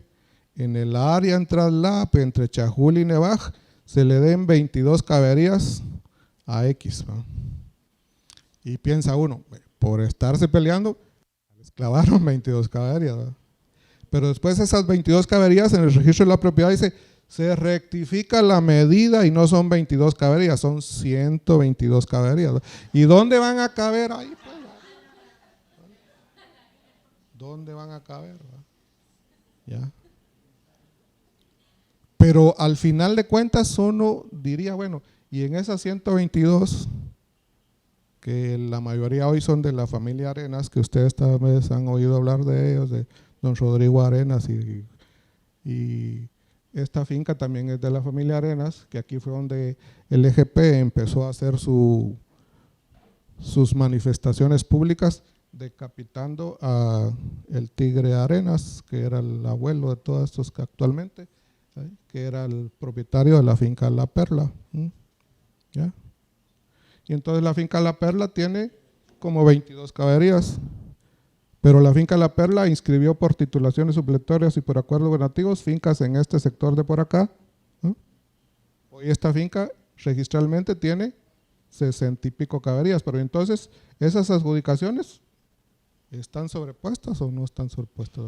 en el área en traslape entre Chajul y Nevaj se le den 22 caberías a X, ¿va? Y piensa uno, por estarse peleando, les clavaron 22 caberías, ¿va? Pero después esas 22 caberías en el registro de la propiedad dice, se rectifica la medida y no son 22 caberías, son 122 caberías, ¿va? ¿Y dónde van a caber ahí? Pues, ¿dónde van a caber? ¿Va? ¿Ya? Pero al final de cuentas uno diría, bueno, y en esas 122, que la mayoría hoy son de la familia Arenas, que ustedes tal vez han oído hablar de ellos, de don Rodrigo Arenas, y esta finca también es de la familia Arenas, que aquí fue donde el EGP empezó a hacer sus manifestaciones públicas decapitando a el Tigre Arenas, que era el abuelo de todos estos que actualmente, ¿sí?, que era el propietario de la finca La Perla. ¿Ya? Y entonces la finca La Perla tiene como 22 caberías, pero la finca La Perla inscribió por titulaciones supletorias y por acuerdos gubernativos fincas en este sector de por acá, ¿no? Hoy esta finca registralmente tiene 60 y pico caberías, pero entonces esas adjudicaciones ¿están sobrepuestas o no están sobrepuestas?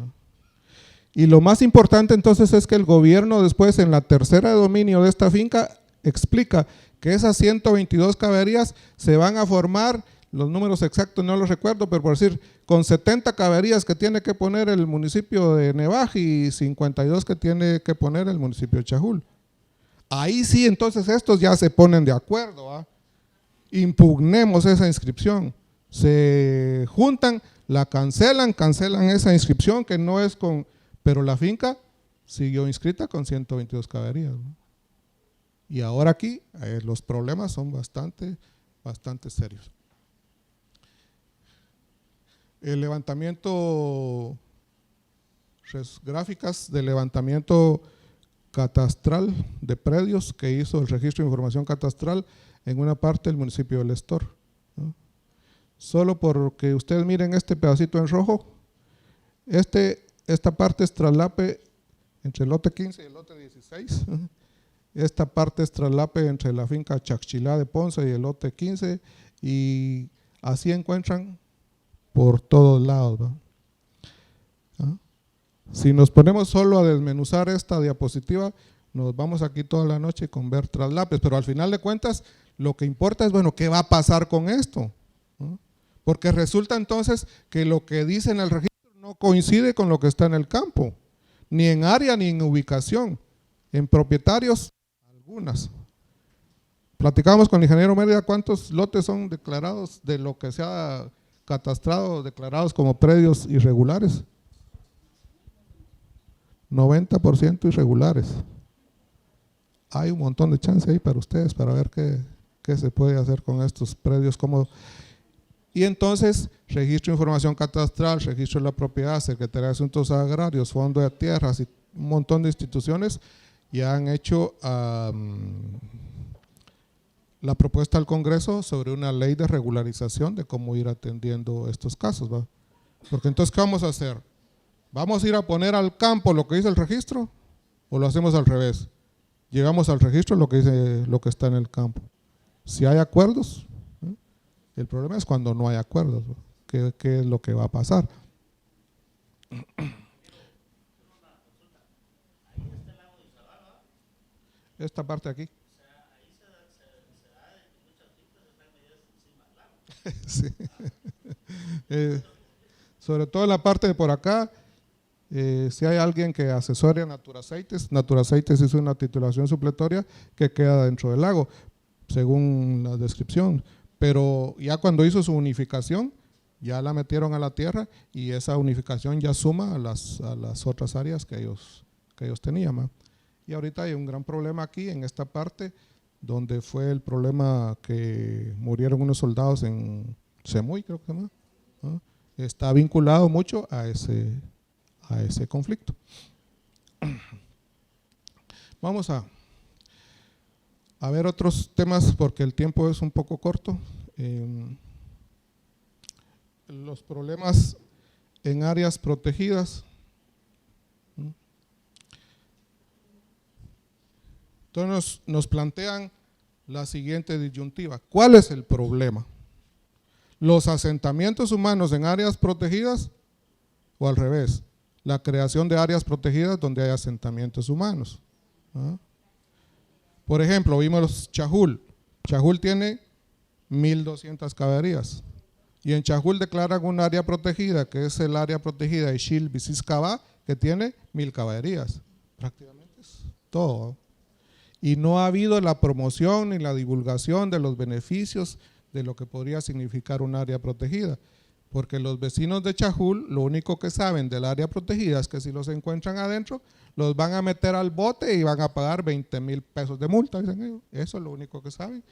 Y lo más importante entonces es que el gobierno después en la tercera de dominio de esta finca explica que esas 122 caberías se van a formar, los números exactos no los recuerdo, pero por decir, con 70 caberías que tiene que poner el municipio de Nevaj y 52 que tiene que poner el municipio de Chajul. Ahí sí, entonces estos ya se ponen de acuerdo, ¿va? Impugnemos esa inscripción, se juntan, la cancelan esa inscripción que no es con, pero la finca siguió inscrita con 122 caberías, ¿no? Y ahora aquí los problemas son bastante serios. El levantamiento, gráficas de levantamiento catastral de predios que hizo el registro de información catastral en una parte del municipio del Estor, ¿no? Solo porque ustedes miren este pedacito en rojo, esta parte es traslape entre el lote 15 y el lote 16, esta parte es traslape entre la finca Chachilá de Ponce y el lote 15, y así encuentran por todos lados, ¿no? Si nos ponemos solo a desmenuzar esta diapositiva, nos vamos aquí toda la noche con ver traslapes, pero al final de cuentas lo que importa es, bueno, ¿qué va a pasar con esto? ¿No? Porque resulta entonces que lo que dice en el registro no coincide con lo que está en el campo, ni en área ni en ubicación. En propietarios, algunas. Platicamos con el ingeniero Mérida cuántos lotes son declarados de lo que se ha catastrado, declarados como predios irregulares. 90% irregulares. Hay un montón de chance ahí para ustedes para ver qué se puede hacer con estos predios. Y entonces, registro de información catastral, registro de la propiedad, Secretaría de Asuntos Agrarios, Fondo de Tierras y un montón de instituciones ya han hecho la propuesta al Congreso sobre una ley de regularización de cómo ir atendiendo estos casos, ¿va? Porque entonces, ¿qué vamos a hacer? ¿Vamos a ir a poner al campo lo que dice el registro o lo hacemos al revés? Llegamos al registro lo que dice lo que está en el campo. Si hay acuerdos, ¿eh? El problema es cuando no hay acuerdos, ¿no? ¿Qué es lo que va a pasar? Esta parte aquí. Sí. Sobre todo en la parte de por acá, si hay alguien que asesore a Naturaceites, Naturaceites hizo una titulación supletoria que queda dentro del lago, según la descripción, pero ya cuando hizo su unificación, ya la metieron a la tierra y esa unificación ya suma a las otras áreas que ellos tenían, ¿no? Y ahorita hay un gran problema aquí en esta parte, donde fue el problema que murieron unos soldados en Semuy, creo que se llama, ¿no? Está vinculado mucho a ese conflicto. Vamos a ver otros temas porque el tiempo es un poco corto. Los problemas en áreas protegidas. Entonces nos plantean la siguiente disyuntiva. ¿Cuál es el problema? ¿Los asentamientos humanos en áreas protegidas o al revés? La creación de áreas protegidas donde hay asentamientos humanos. ¿Ah? Por ejemplo, vimos Chajul. Chajul tiene 1.200 caballerías y en Chajul declaran un área protegida que es el área protegida de Ixil Biciscabá, que tiene 1.000 caballerías. Prácticamente es todo. Y no ha habido la promoción ni la divulgación de los beneficios de lo que podría significar un área protegida, porque los vecinos de Chajul lo único que saben del área protegida es que si los encuentran adentro, los van a meter al bote y van a pagar 20,000 pesos de multa, dicen ellos. Eso es lo único que saben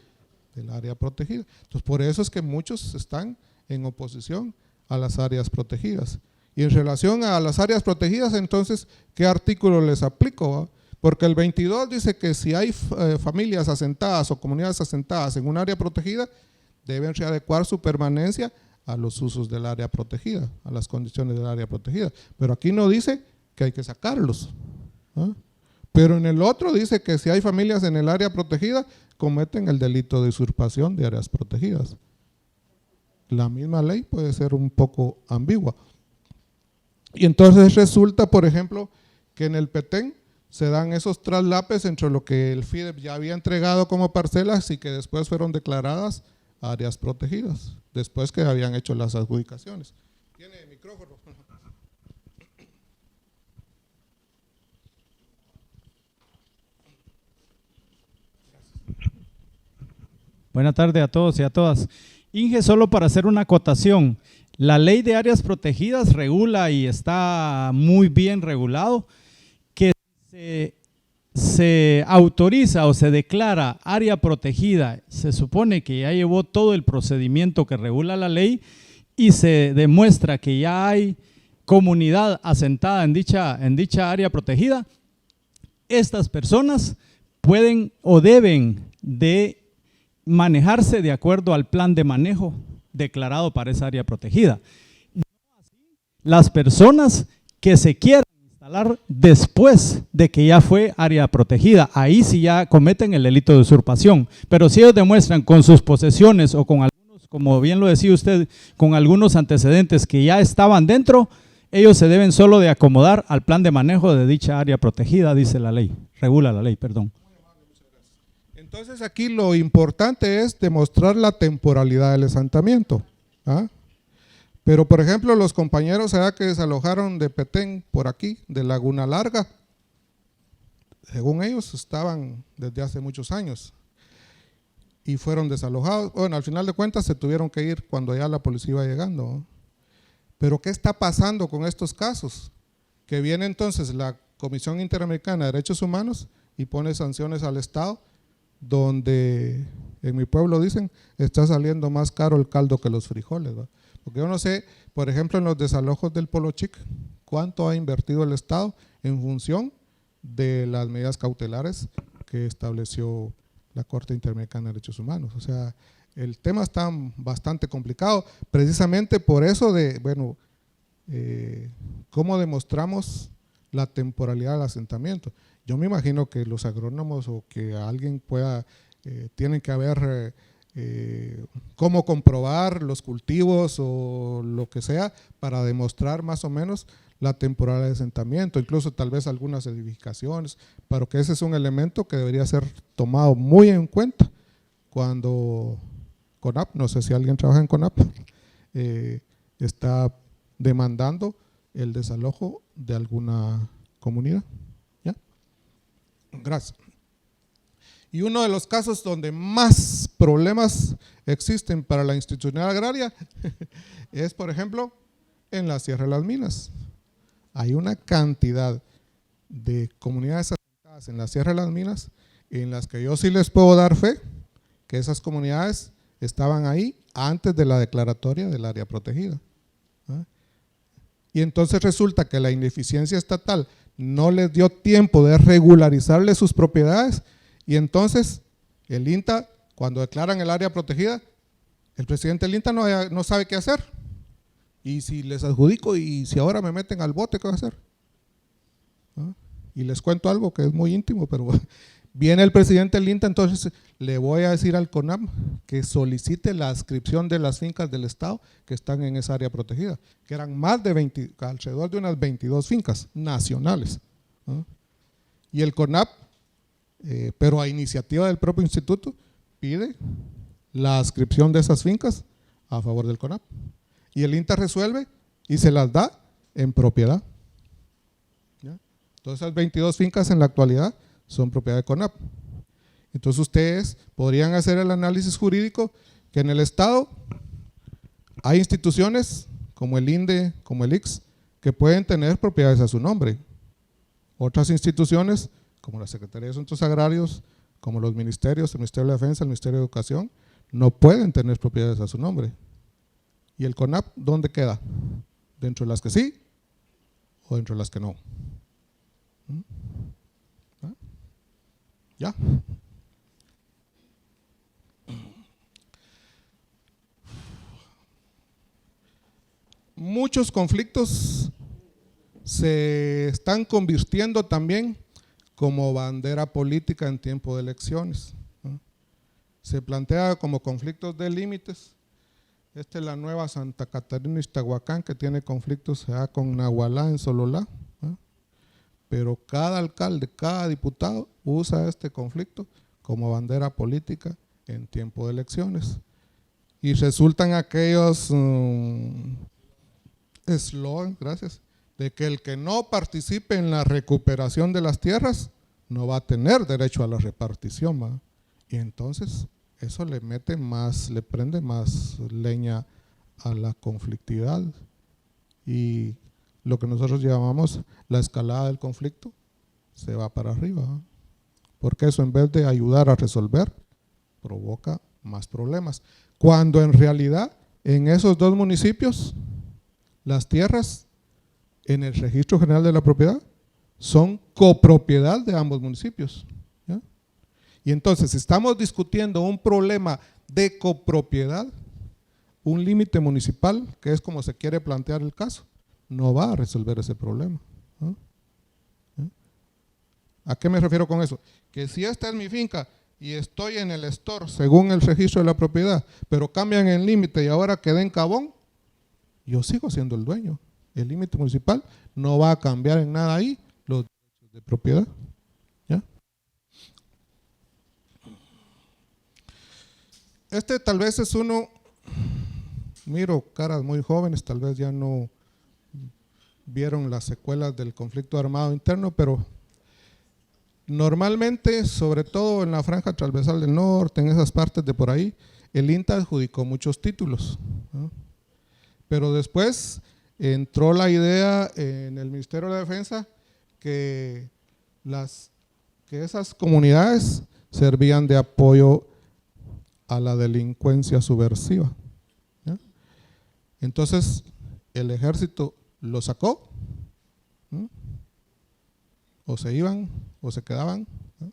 del área protegida. Entonces, por eso es que muchos están en oposición a las áreas protegidas. Y en relación a las áreas protegidas, entonces, ¿qué artículo les aplico? Porque el 22 dice que si hay familias asentadas o comunidades asentadas en un área protegida, deben readecuar su permanencia a los usos del área protegida, a las condiciones del área protegida. Pero aquí no dice que hay que sacarlos, ¿ah? Pero en el otro dice que si hay familias en el área protegida, cometen el delito de usurpación de áreas protegidas. La misma ley puede ser un poco ambigua. Y entonces resulta, por ejemplo, que en el Petén se dan esos traslapes entre lo que el FIDEP ya había entregado como parcelas y que después fueron declaradas áreas protegidas, después que habían hecho las adjudicaciones. ¿Tiene micrófono? Buenas tardes a todos y a todas. Inge, solo para hacer una acotación, la ley de áreas protegidas regula y está muy bien regulado que se autoriza o se declara área protegida, se supone que ya llevó todo el procedimiento que regula la ley y se demuestra que ya hay comunidad asentada en dicha área protegida, estas personas pueden o deben de manejarse de acuerdo al plan de manejo declarado para esa área protegida. No así las personas que se quieran instalar después de que ya fue área protegida, ahí sí ya cometen el delito de usurpación, pero si ellos demuestran con sus posesiones o con algunos, como bien lo decía usted, con algunos antecedentes que ya estaban dentro, Ellos se deben solo de acomodar al plan de manejo de dicha área protegida, dice la ley, regula la ley, perdón. Entonces aquí lo importante es demostrar la temporalidad del asentamiento. ¿Ah? Pero por ejemplo los compañeros allá que desalojaron de Petén por aquí, de Laguna Larga, según ellos estaban desde hace muchos años y fueron desalojados. Bueno, al final de cuentas se tuvieron que ir cuando ya la policía iba llegando, ¿no? Pero ¿qué está pasando con estos casos? Que viene entonces la Comisión Interamericana de Derechos Humanos y pone sanciones al Estado, donde en mi pueblo dicen, está saliendo más caro el caldo que los frijoles, ¿va? Porque yo no sé, por ejemplo, en los desalojos del Polo Chic, cuánto ha invertido el Estado en función de las medidas cautelares que estableció la Corte Interamericana de Derechos Humanos. O sea, el tema está bastante complicado, precisamente por eso de, bueno, ¿cómo demostramos la temporalidad del asentamiento? Yo me imagino que los agrónomos o que alguien pueda, tienen que haber cómo comprobar los cultivos o lo que sea para demostrar más o menos la temporalidad de asentamiento, incluso tal vez algunas edificaciones, pero que ese es un elemento que debería ser tomado muy en cuenta cuando CONAP, no sé si alguien trabaja en CONAP, está demandando el desalojo de alguna comunidad. ¿Ya? Gracias. Y uno de los casos donde más problemas existen para la institucionalidad agraria es, por ejemplo, en la Sierra de las Minas. Hay una cantidad de comunidades asentadas en la Sierra de las Minas en las que yo sí les puedo dar fe que esas comunidades estaban ahí antes de la declaratoria del área protegida. ¿Ah? Y entonces resulta que la ineficiencia estatal no les dio tiempo de regularizarle sus propiedades y entonces el INTA, cuando declaran el área protegida, el presidente del INTA no sabe qué hacer. Y si les adjudico y si ahora me meten al bote, ¿qué voy a hacer? ¿Ah? Y les cuento algo que es muy íntimo, pero viene el presidente del INTA, entonces le voy a decir al CONAP que solicite la adscripción de las fincas del Estado que están en esa área protegida, que eran más de 20, alrededor de unas 22 fincas nacionales. ¿Ah? Y el CONAP, pero a iniciativa del propio instituto, pide la adscripción de esas fincas a favor del CONAP. Y el INTA resuelve y se las da en propiedad. ¿Ya? Todas esas 22 fincas en la actualidad son propiedad de CONAP. Entonces ustedes podrían hacer el análisis jurídico que en el Estado hay instituciones como el INDE, como el IX, que pueden tener propiedades a su nombre. Otras instituciones como la Secretaría de Asuntos Agrarios, como los ministerios, el Ministerio de Defensa, el Ministerio de Educación, no pueden tener propiedades a su nombre. ¿Y el CONAP dónde queda? ¿Dentro de las que sí o dentro de las que no? ¿Ah? ¿Ya? Muchos conflictos se están convirtiendo también como bandera política en tiempo de elecciones. ¿No? Se plantea como conflictos de límites. Esta es la nueva Santa Catarina Iztahuacán, que tiene conflictos con Nahualá en Sololá. ¿No? Pero cada alcalde, cada diputado usa este conflicto como bandera política en tiempo de elecciones. Y resultan aquellos eslogan, gracias, de que el que no participe en la recuperación de las tierras no va a tener derecho a la repartición, ¿va? Y entonces eso le mete más, le prende más leña a la conflictividad y lo que nosotros llamamos la escalada del conflicto se va para arriba, ¿va? Porque eso en vez de ayudar a resolver provoca más problemas, cuando en realidad en esos dos municipios las tierras en el Registro General de la Propiedad son copropiedad de ambos municipios, ¿ya? Y entonces, si estamos discutiendo un problema de copropiedad, un límite municipal, que es como se quiere plantear el caso, no va a resolver ese problema, ¿no? ¿A qué me refiero con eso? Que si esta es mi finca y estoy en el store según el registro de la propiedad, pero cambian el límite y ahora quedé en Cabón, yo sigo siendo el dueño. el límite municipal, no va a cambiar en nada ahí los derechos de propiedad. ¿Ya? Este tal vez es uno, miro caras muy jóvenes, tal vez ya no vieron las secuelas del conflicto armado interno, pero normalmente, sobre todo en la franja transversal del norte, en esas partes de por ahí, el INTA adjudicó muchos títulos, ¿no? Pero después entró la idea en el Ministerio de la Defensa que esas comunidades servían de apoyo a la delincuencia subversiva, ¿ya? Entonces el ejército lo sacó, ¿no? O se iban o se quedaban, ¿no?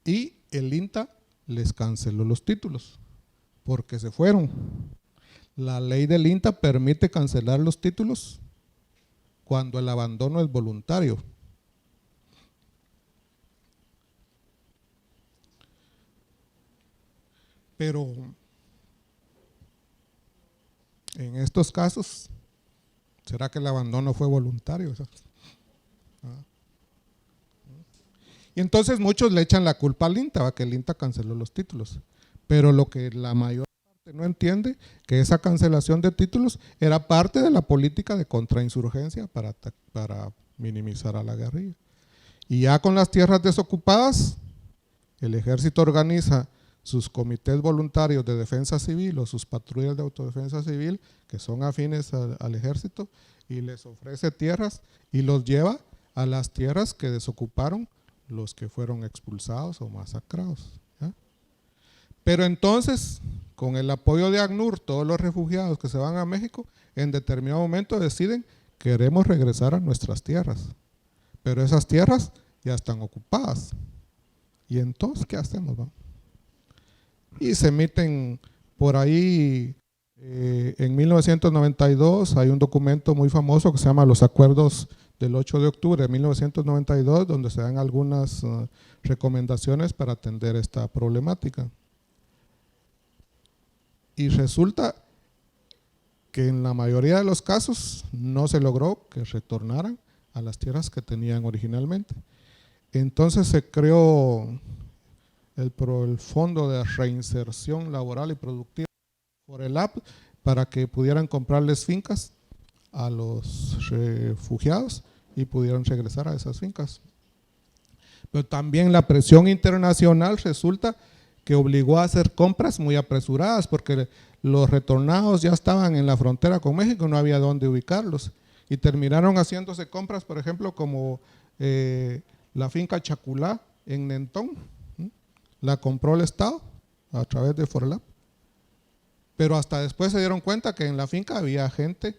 Y el INTA les canceló los títulos porque se fueron. La ley del INTA permite cancelar los títulos cuando el abandono es voluntario. Pero en estos casos, ¿será que el abandono fue voluntario? Y entonces muchos le echan la culpa al INTA, que el INTA canceló los títulos. Pero lo que la mayor parte no entiende, que esa cancelación de títulos era parte de la política de contrainsurgencia para minimizar a la guerrilla. Y ya con las tierras desocupadas, el ejército organiza sus comités voluntarios de defensa civil o sus patrullas de autodefensa civil que son afines al ejército y les ofrece tierras y los lleva a las tierras que desocuparon los que fueron expulsados o masacrados, ¿ya? Pero entonces, con el apoyo de ACNUR, todos los refugiados que se van a México, en determinado momento deciden, queremos regresar a nuestras tierras, pero esas tierras ya están ocupadas. ¿Y entonces qué hacemos, va? Y se emiten por ahí, en 1992, hay un documento muy famoso que se llama Los Acuerdos del 8 de octubre de 1992, donde se dan algunas recomendaciones para atender esta problemática. Y resulta que en la mayoría de los casos no se logró que retornaran a las tierras que tenían originalmente. Entonces se creó el Fondo de Reinserción Laboral y Productiva por el AP para que pudieran comprarles fincas a los refugiados y pudieron regresar a esas fincas. Pero también la presión internacional resulta que obligó a hacer compras muy apresuradas porque los retornados ya estaban en la frontera con México, no había dónde ubicarlos y terminaron haciéndose compras, por ejemplo, como la finca Chaculá en Nentón, la compró el Estado a través de Forlap, pero hasta después se dieron cuenta que en la finca había gente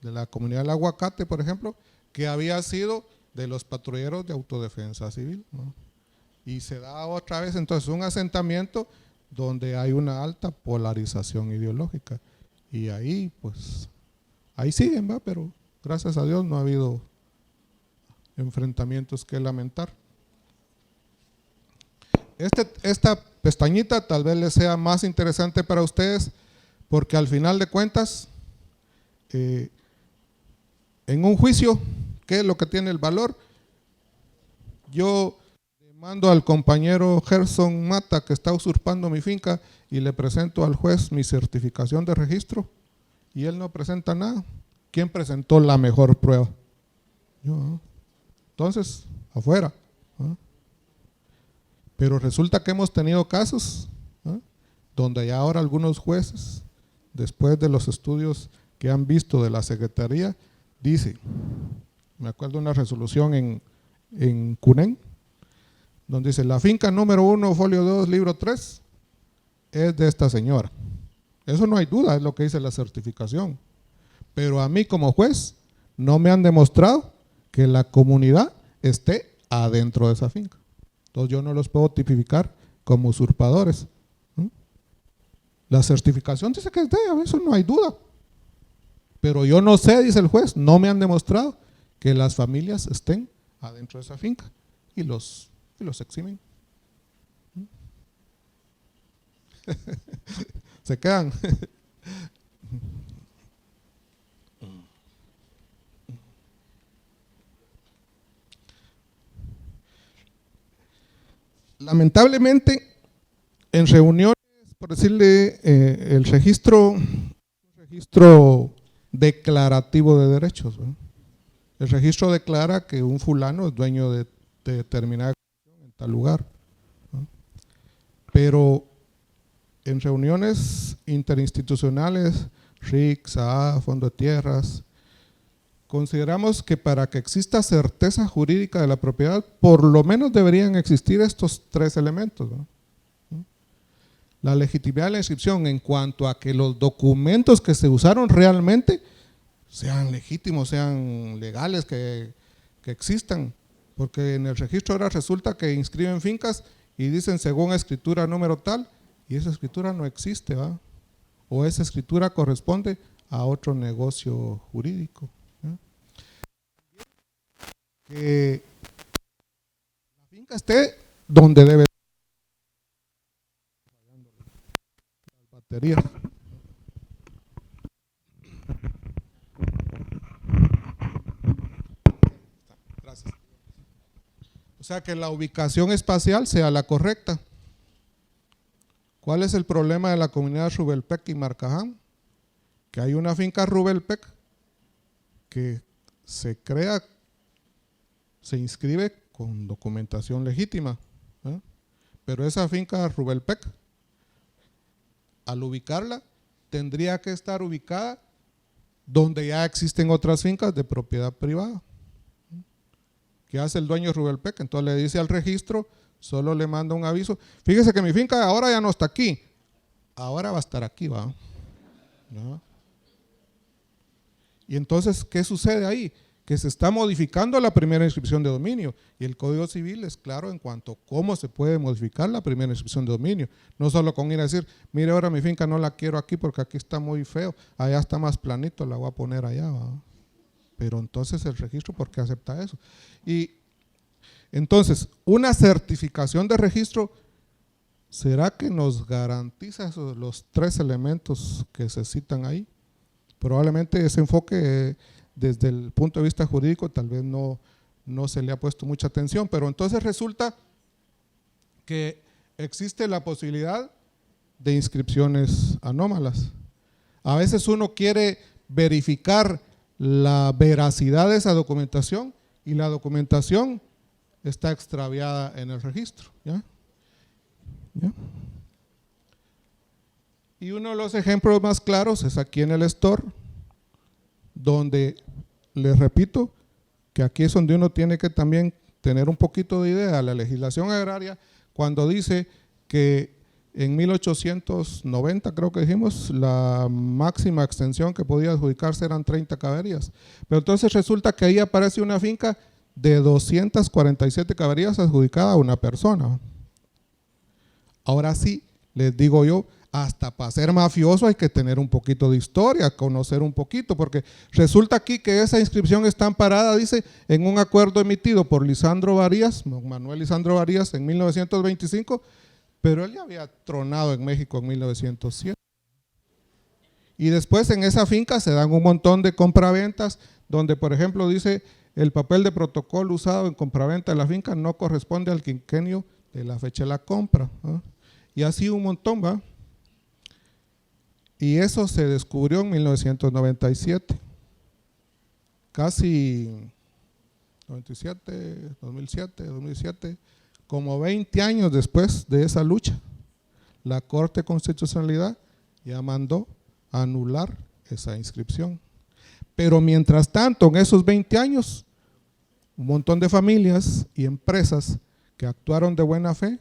de la comunidad del Aguacate, por ejemplo, que había sido de los patrulleros de autodefensa civil, ¿no? Y se da otra vez entonces un asentamiento donde hay una alta polarización ideológica y ahí pues, ahí siguen, ¿va? Pero gracias a Dios no ha habido enfrentamientos que lamentar. Esta pestañita tal vez les sea más interesante para ustedes porque al final de cuentas, en un juicio, ¿qué es lo que tiene el valor? Yo mando al compañero Gerson Mata que está usurpando mi finca y le presento al juez mi certificación de registro y él no presenta nada. ¿Quién presentó la mejor prueba? Yo, ¿no? Entonces, afuera, ¿no? Pero resulta que hemos tenido casos, ¿no?, donde ya ahora algunos jueces, después de los estudios que han visto de la Secretaría, dicen, me acuerdo de una resolución en Cunén, donde dice, la finca número 1, folio 2, libro 3, es de esta señora. Eso no hay duda, es lo que dice la certificación. Pero a mí como juez no me han demostrado que la comunidad esté adentro de esa finca. Entonces yo no los puedo tipificar como usurpadores. La certificación dice que es de ella, eso no hay duda. Pero yo no sé, dice el juez, no me han demostrado que las familias estén adentro de esa finca y los eximen. Se quedan. lamentablemente, en reuniones, por decirle, el registro declarativo de derechos, ¿verdad? El registro declara que un fulano es dueño de determinada acción en tal lugar, ¿no? Pero en reuniones interinstitucionales, RIC, SAA, Fondo de Tierras, consideramos que para que exista certeza jurídica de la propiedad, por lo menos deberían existir estos tres elementos, ¿no? La legitimidad de la inscripción en cuanto a que los documentos que se usaron realmente sean legítimos, sean legales, que existan, porque en el registro ahora resulta que inscriben fincas y dicen según escritura número tal, y esa escritura no existe, ¿va? O esa escritura corresponde a otro negocio jurídico, ¿no? Que la finca esté donde debe estar. Baterías. Gracias. O sea, que la ubicación espacial sea la correcta. ¿Cuál es el problema de la comunidad Rubelpec y Marcaján? Que hay una finca Rubelpec que se crea, se inscribe con documentación legítima, ¿eh? Pero esa finca Rubelpec, al ubicarla, tendría que estar ubicada donde ya existen otras fincas de propiedad privada. ¿Qué hace el dueño Rubelpec? Entonces le dice al registro, solo le manda un aviso. Fíjese que mi finca ahora ya no está aquí, ahora va a estar aquí, ¿va? ¿No? Y entonces, ¿qué sucede ahí? Que se está modificando la primera inscripción de dominio, y el Código Civil es claro en cuanto a cómo se puede modificar la primera inscripción de dominio. No solo con ir a decir, mire, ahora mi finca no la quiero aquí porque aquí está muy feo, allá está más planito, la voy a poner allá, ¿va? Pero entonces el registro, ¿por qué acepta eso? Y entonces, una certificación de registro, ¿será que nos garantiza los tres elementos que se citan ahí? Probablemente ese enfoque desde el punto de vista jurídico tal vez no se le ha puesto mucha atención, pero entonces resulta que existe la posibilidad de inscripciones anómalas. A veces uno quiere verificar la veracidad de esa documentación y la documentación está extraviada en el registro, ¿ya? ¿Ya? Y uno de los ejemplos más claros es aquí en el store, donde les repito que aquí es donde uno tiene que también tener un poquito de idea de la legislación agraria, cuando dice que en 1890, creo que dijimos, la máxima extensión que podía adjudicarse eran 30 caberías. Pero entonces resulta que ahí aparece una finca de 247 caberías adjudicada a una persona. Ahora sí, les digo yo, hasta para ser mafioso hay que tener un poquito de historia, conocer un poquito, porque resulta aquí que esa inscripción está amparada, dice, en un acuerdo emitido por Lisandro Varías, Manuel Lisandro Varías, en 1925, pero él ya había tronado en México en 1907. Y después en esa finca se dan un montón de compraventas, donde por ejemplo dice, el papel de protocolo usado en compraventa de la finca no corresponde al quinquenio de la fecha de la compra, ¿no? Y así un montón, ¿va? Y eso se descubrió en 1997, casi 97, 2007, 2007, como 20 años después de esa lucha, la Corte de Constitucionalidad ya mandó a anular esa inscripción. Pero mientras tanto, en esos 20 años, un montón de familias y empresas que actuaron de buena fe,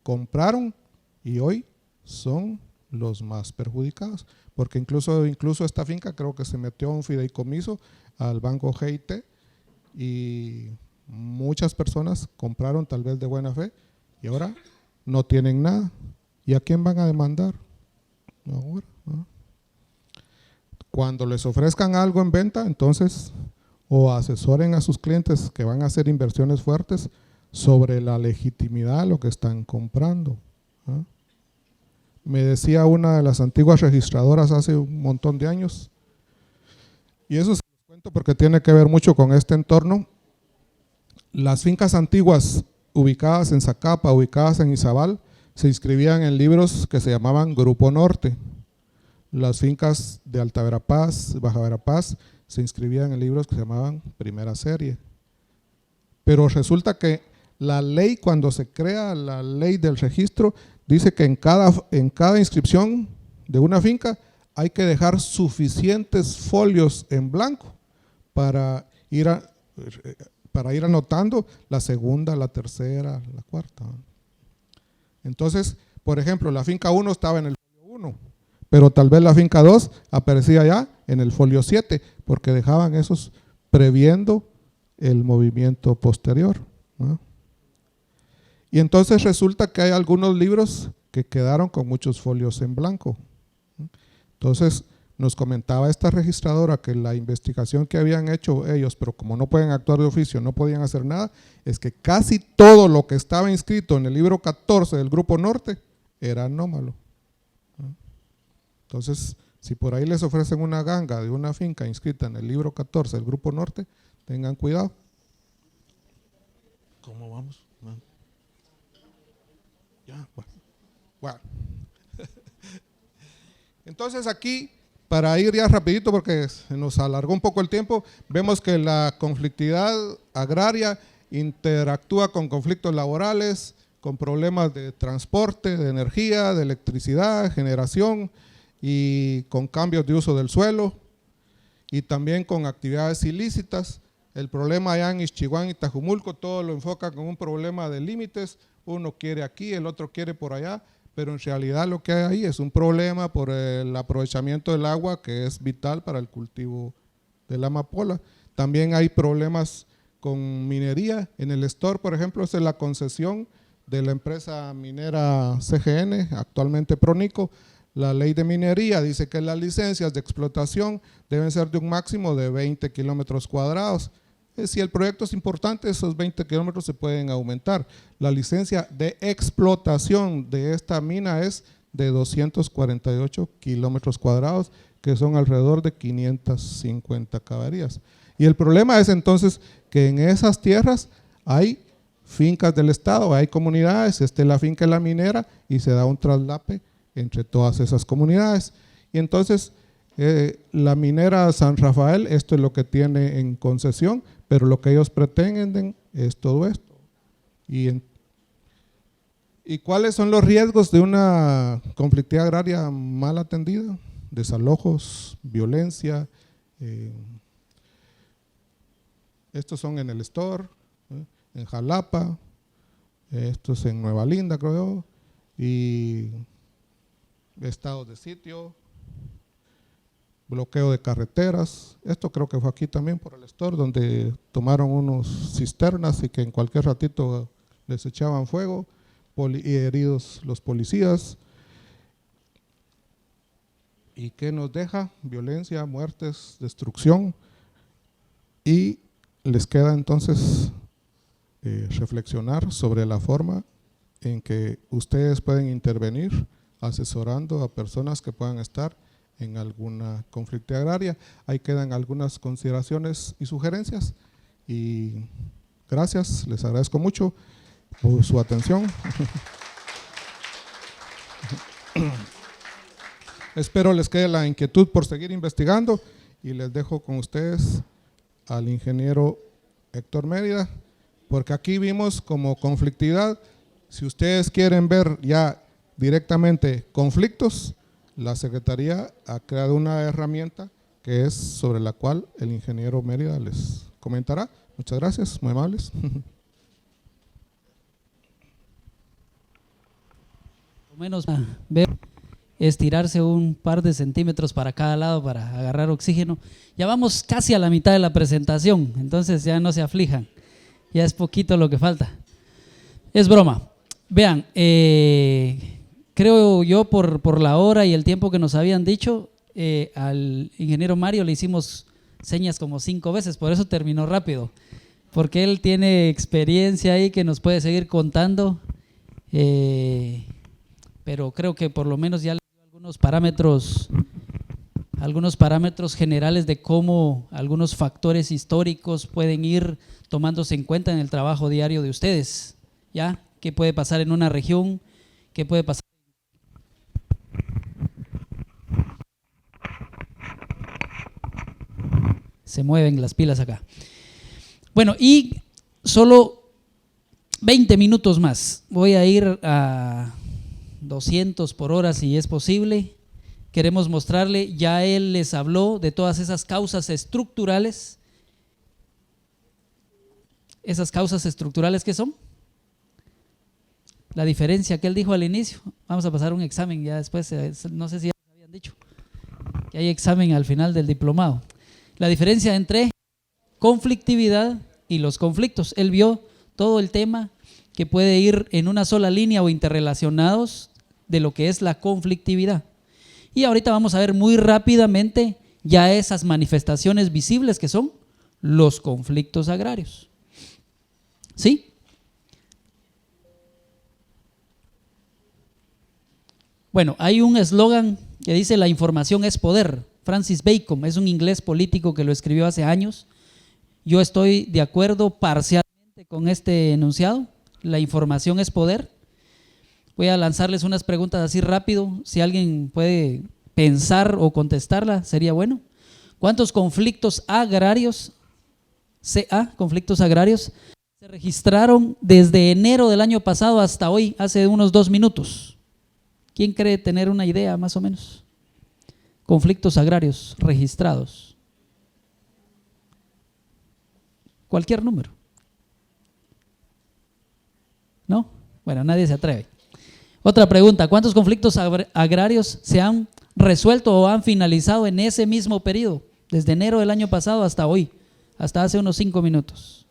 compraron y hoy son los más perjudicados, porque incluso esta finca creo que se metió a un fideicomiso al banco GIT y muchas personas compraron tal vez de buena fe y ahora no tienen nada. ¿Y a quién van a demandar? Ahora, ¿no? Cuando les ofrezcan algo en venta, entonces o asesoren a sus clientes que van a hacer inversiones fuertes sobre la legitimidad de lo que están comprando, ¿no? Me decía una de las antiguas registradoras hace un montón de años, y eso se los cuento porque tiene que ver mucho con este entorno. Las fincas antiguas ubicadas en Zacapa, ubicadas en Izabal, se inscribían en libros que se llamaban Grupo Norte. Las fincas de Alta Verapaz, Baja Verapaz, se inscribían en libros que se llamaban Primera Serie. Pero resulta que la ley, cuando se crea la ley del registro, dice que en cada inscripción de una finca hay que dejar suficientes folios en blanco para ir anotando la segunda, la tercera, la cuarta. Entonces, por ejemplo, la finca 1 estaba en el folio 1, pero tal vez la finca 2 aparecía ya en el folio 7, porque dejaban esos previendo el movimiento posterior, ¿no? Y entonces resulta que hay algunos libros que quedaron con muchos folios en blanco. Entonces nos comentaba esta registradora que la investigación que habían hecho ellos, pero como no pueden actuar de oficio, no podían hacer nada, es que casi todo lo que estaba inscrito en el libro 14 del Grupo Norte era anómalo. Entonces, si por ahí les ofrecen una ganga de una finca inscrita en el libro 14 del Grupo Norte, tengan cuidado. ¿Cómo vamos? Ya, bueno. Entonces aquí, para ir ya rapidito porque se nos alargó un poco el tiempo, vemos que la conflictividad agraria interactúa con conflictos laborales, con problemas de transporte, de energía, de electricidad, generación y con cambios de uso del suelo y también con actividades ilícitas. El problema allá en Ixchihuán y Tajumulco, todo lo enfoca con un problema de límites, uno quiere aquí, el otro quiere por allá, pero en realidad lo que hay ahí es un problema por el aprovechamiento del agua que es vital para el cultivo de la amapola. También hay problemas con minería. En el Estor, por ejemplo, es la concesión de la empresa minera CGN, actualmente Pronico. La ley de minería dice que las licencias de explotación deben ser de un máximo de 20 kilómetros cuadrados. Si el proyecto es importante, esos 20 kilómetros se pueden aumentar. La licencia de explotación de esta mina es de 248 kilómetros cuadrados, que son alrededor de 550 caballerías. Y el problema es entonces que en esas tierras hay fincas del Estado, hay comunidades, la finca es la minera y se da un traslape entre todas esas comunidades. Y entonces la minera San Rafael, esto es lo que tiene en concesión, pero lo que ellos pretenden es todo esto. ¿Y cuáles son los riesgos de una conflictividad agraria mal atendida? Desalojos, violencia. Estos son en el Estor, en Jalapa, estos en Nueva Linda, creo yo, y estados de sitio, bloqueo de carreteras. Esto creo que fue aquí también por el Estor, donde tomaron unos cisternas y que en cualquier ratito les echaban fuego, y heridos los policías. ¿Y qué nos deja? Violencia, muertes, destrucción. Y les queda entonces reflexionar sobre la forma en que ustedes pueden intervenir asesorando a personas que puedan estar en alguna conflictividad agraria. Ahí quedan algunas consideraciones y sugerencias y gracias, les agradezco mucho por su atención. Espero les quede la inquietud por seguir investigando y les dejo con ustedes al ingeniero Héctor Mérida, porque aquí vimos como conflictividad. Si ustedes quieren ver ya directamente conflictos, la Secretaría ha creado una herramienta que es sobre la cual el ingeniero Mérida les comentará. Muchas gracias, muy amables. Por lo menos veo estirarse un par de centímetros para cada lado para agarrar oxígeno. Ya vamos casi a la mitad de la presentación, entonces ya no se aflijan, ya es poquito lo que falta. Es broma. Vean, creo yo por la hora y el tiempo que nos habían dicho, al ingeniero Mario le hicimos señas como 5 veces, por eso terminó rápido, porque él tiene experiencia ahí que nos puede seguir contando, pero creo que por lo menos ya le dio algunos parámetros generales de cómo algunos factores históricos pueden ir tomándose en cuenta en el trabajo diario de ustedes. ¿ya? ¿Qué puede pasar en una región? ¿Qué puede pasar? Se mueven las pilas acá. Bueno, y solo 20 minutos más. Voy a ir a 200 por hora si es posible. Queremos mostrarle, ya él les habló de todas esas causas estructurales. ¿Esas causas estructurales qué son? La diferencia que él dijo al inicio. Vamos a pasar un examen ya después, no sé si ya les habían dicho que hay examen al final del diplomado. La diferencia entre conflictividad y los conflictos. Él vio todo el tema que puede ir en una sola línea o interrelacionados de lo que es la conflictividad. Y ahorita vamos a ver muy rápidamente ya esas manifestaciones visibles que son los conflictos agrarios. ¿Sí? Bueno, hay un eslogan que dice la información es poder. Francis Bacon es un inglés político que lo escribió hace años. Yo estoy de acuerdo parcialmente con este enunciado. La información es poder. Voy a lanzarles unas preguntas así rápido. Si alguien puede pensar o contestarla, sería bueno. ¿Cuántos conflictos agrarios, conflictos agrarios, se registraron desde enero del año pasado hasta hoy, hace unos 2 minutos? ¿Quién cree tener una idea más o menos? Conflictos agrarios registrados. Cualquier número. ¿No? Bueno, nadie se atreve. Otra pregunta, ¿cuántos conflictos agrarios se han resuelto o han finalizado en ese mismo periodo? Desde enero del año pasado hasta hoy, hasta hace unos 5 minutos.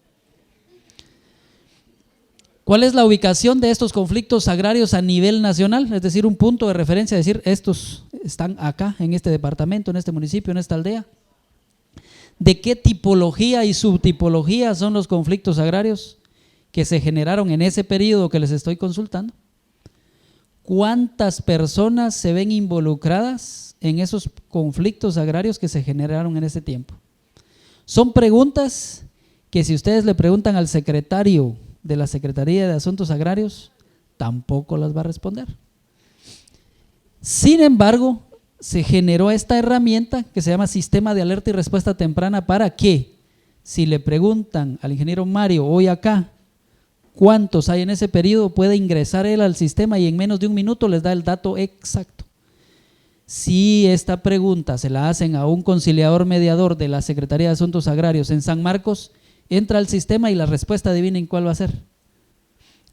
¿Cuál es la ubicación de estos conflictos agrarios a nivel nacional? Es decir, un punto de referencia, decir, estos están acá, en este departamento, en este municipio, en esta aldea. ¿De qué tipología y subtipología son los conflictos agrarios que se generaron en ese periodo que les estoy consultando? ¿Cuántas personas se ven involucradas en esos conflictos agrarios que se generaron en ese tiempo? Son preguntas que si ustedes le preguntan al secretario de la Secretaría de Asuntos Agrarios, tampoco las va a responder. Sin embargo, se generó esta herramienta que se llama Sistema de Alerta y Respuesta Temprana para que, si le preguntan al ingeniero Mario hoy acá, cuántos hay en ese periodo, puede ingresar él al sistema y en menos de 1 minuto les da el dato exacto. Si esta pregunta se la hacen a un conciliador mediador de la Secretaría de Asuntos Agrarios en San Marcos, entra al sistema y la respuesta, adivinen cuál va a ser.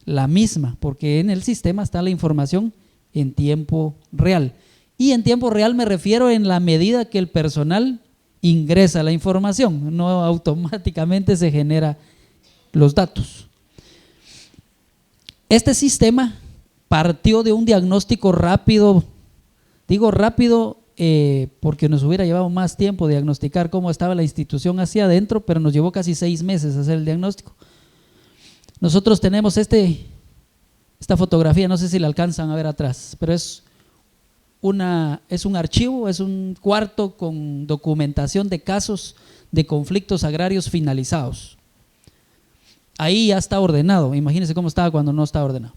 La misma, porque en el sistema está la información en tiempo real. Y en tiempo real me refiero en la medida que el personal ingresa la información, no automáticamente se generan los datos. Este sistema partió de un diagnóstico rápido, digo rápido porque nos hubiera llevado más tiempo diagnosticar cómo estaba la institución hacia adentro, pero nos llevó casi 6 meses hacer el diagnóstico. Nosotros tenemos esta fotografía, no sé si la alcanzan a ver atrás, pero es un archivo, es un cuarto con documentación de casos de conflictos agrarios finalizados. Ahí ya está ordenado, imagínense cómo estaba cuando no estaba ordenado.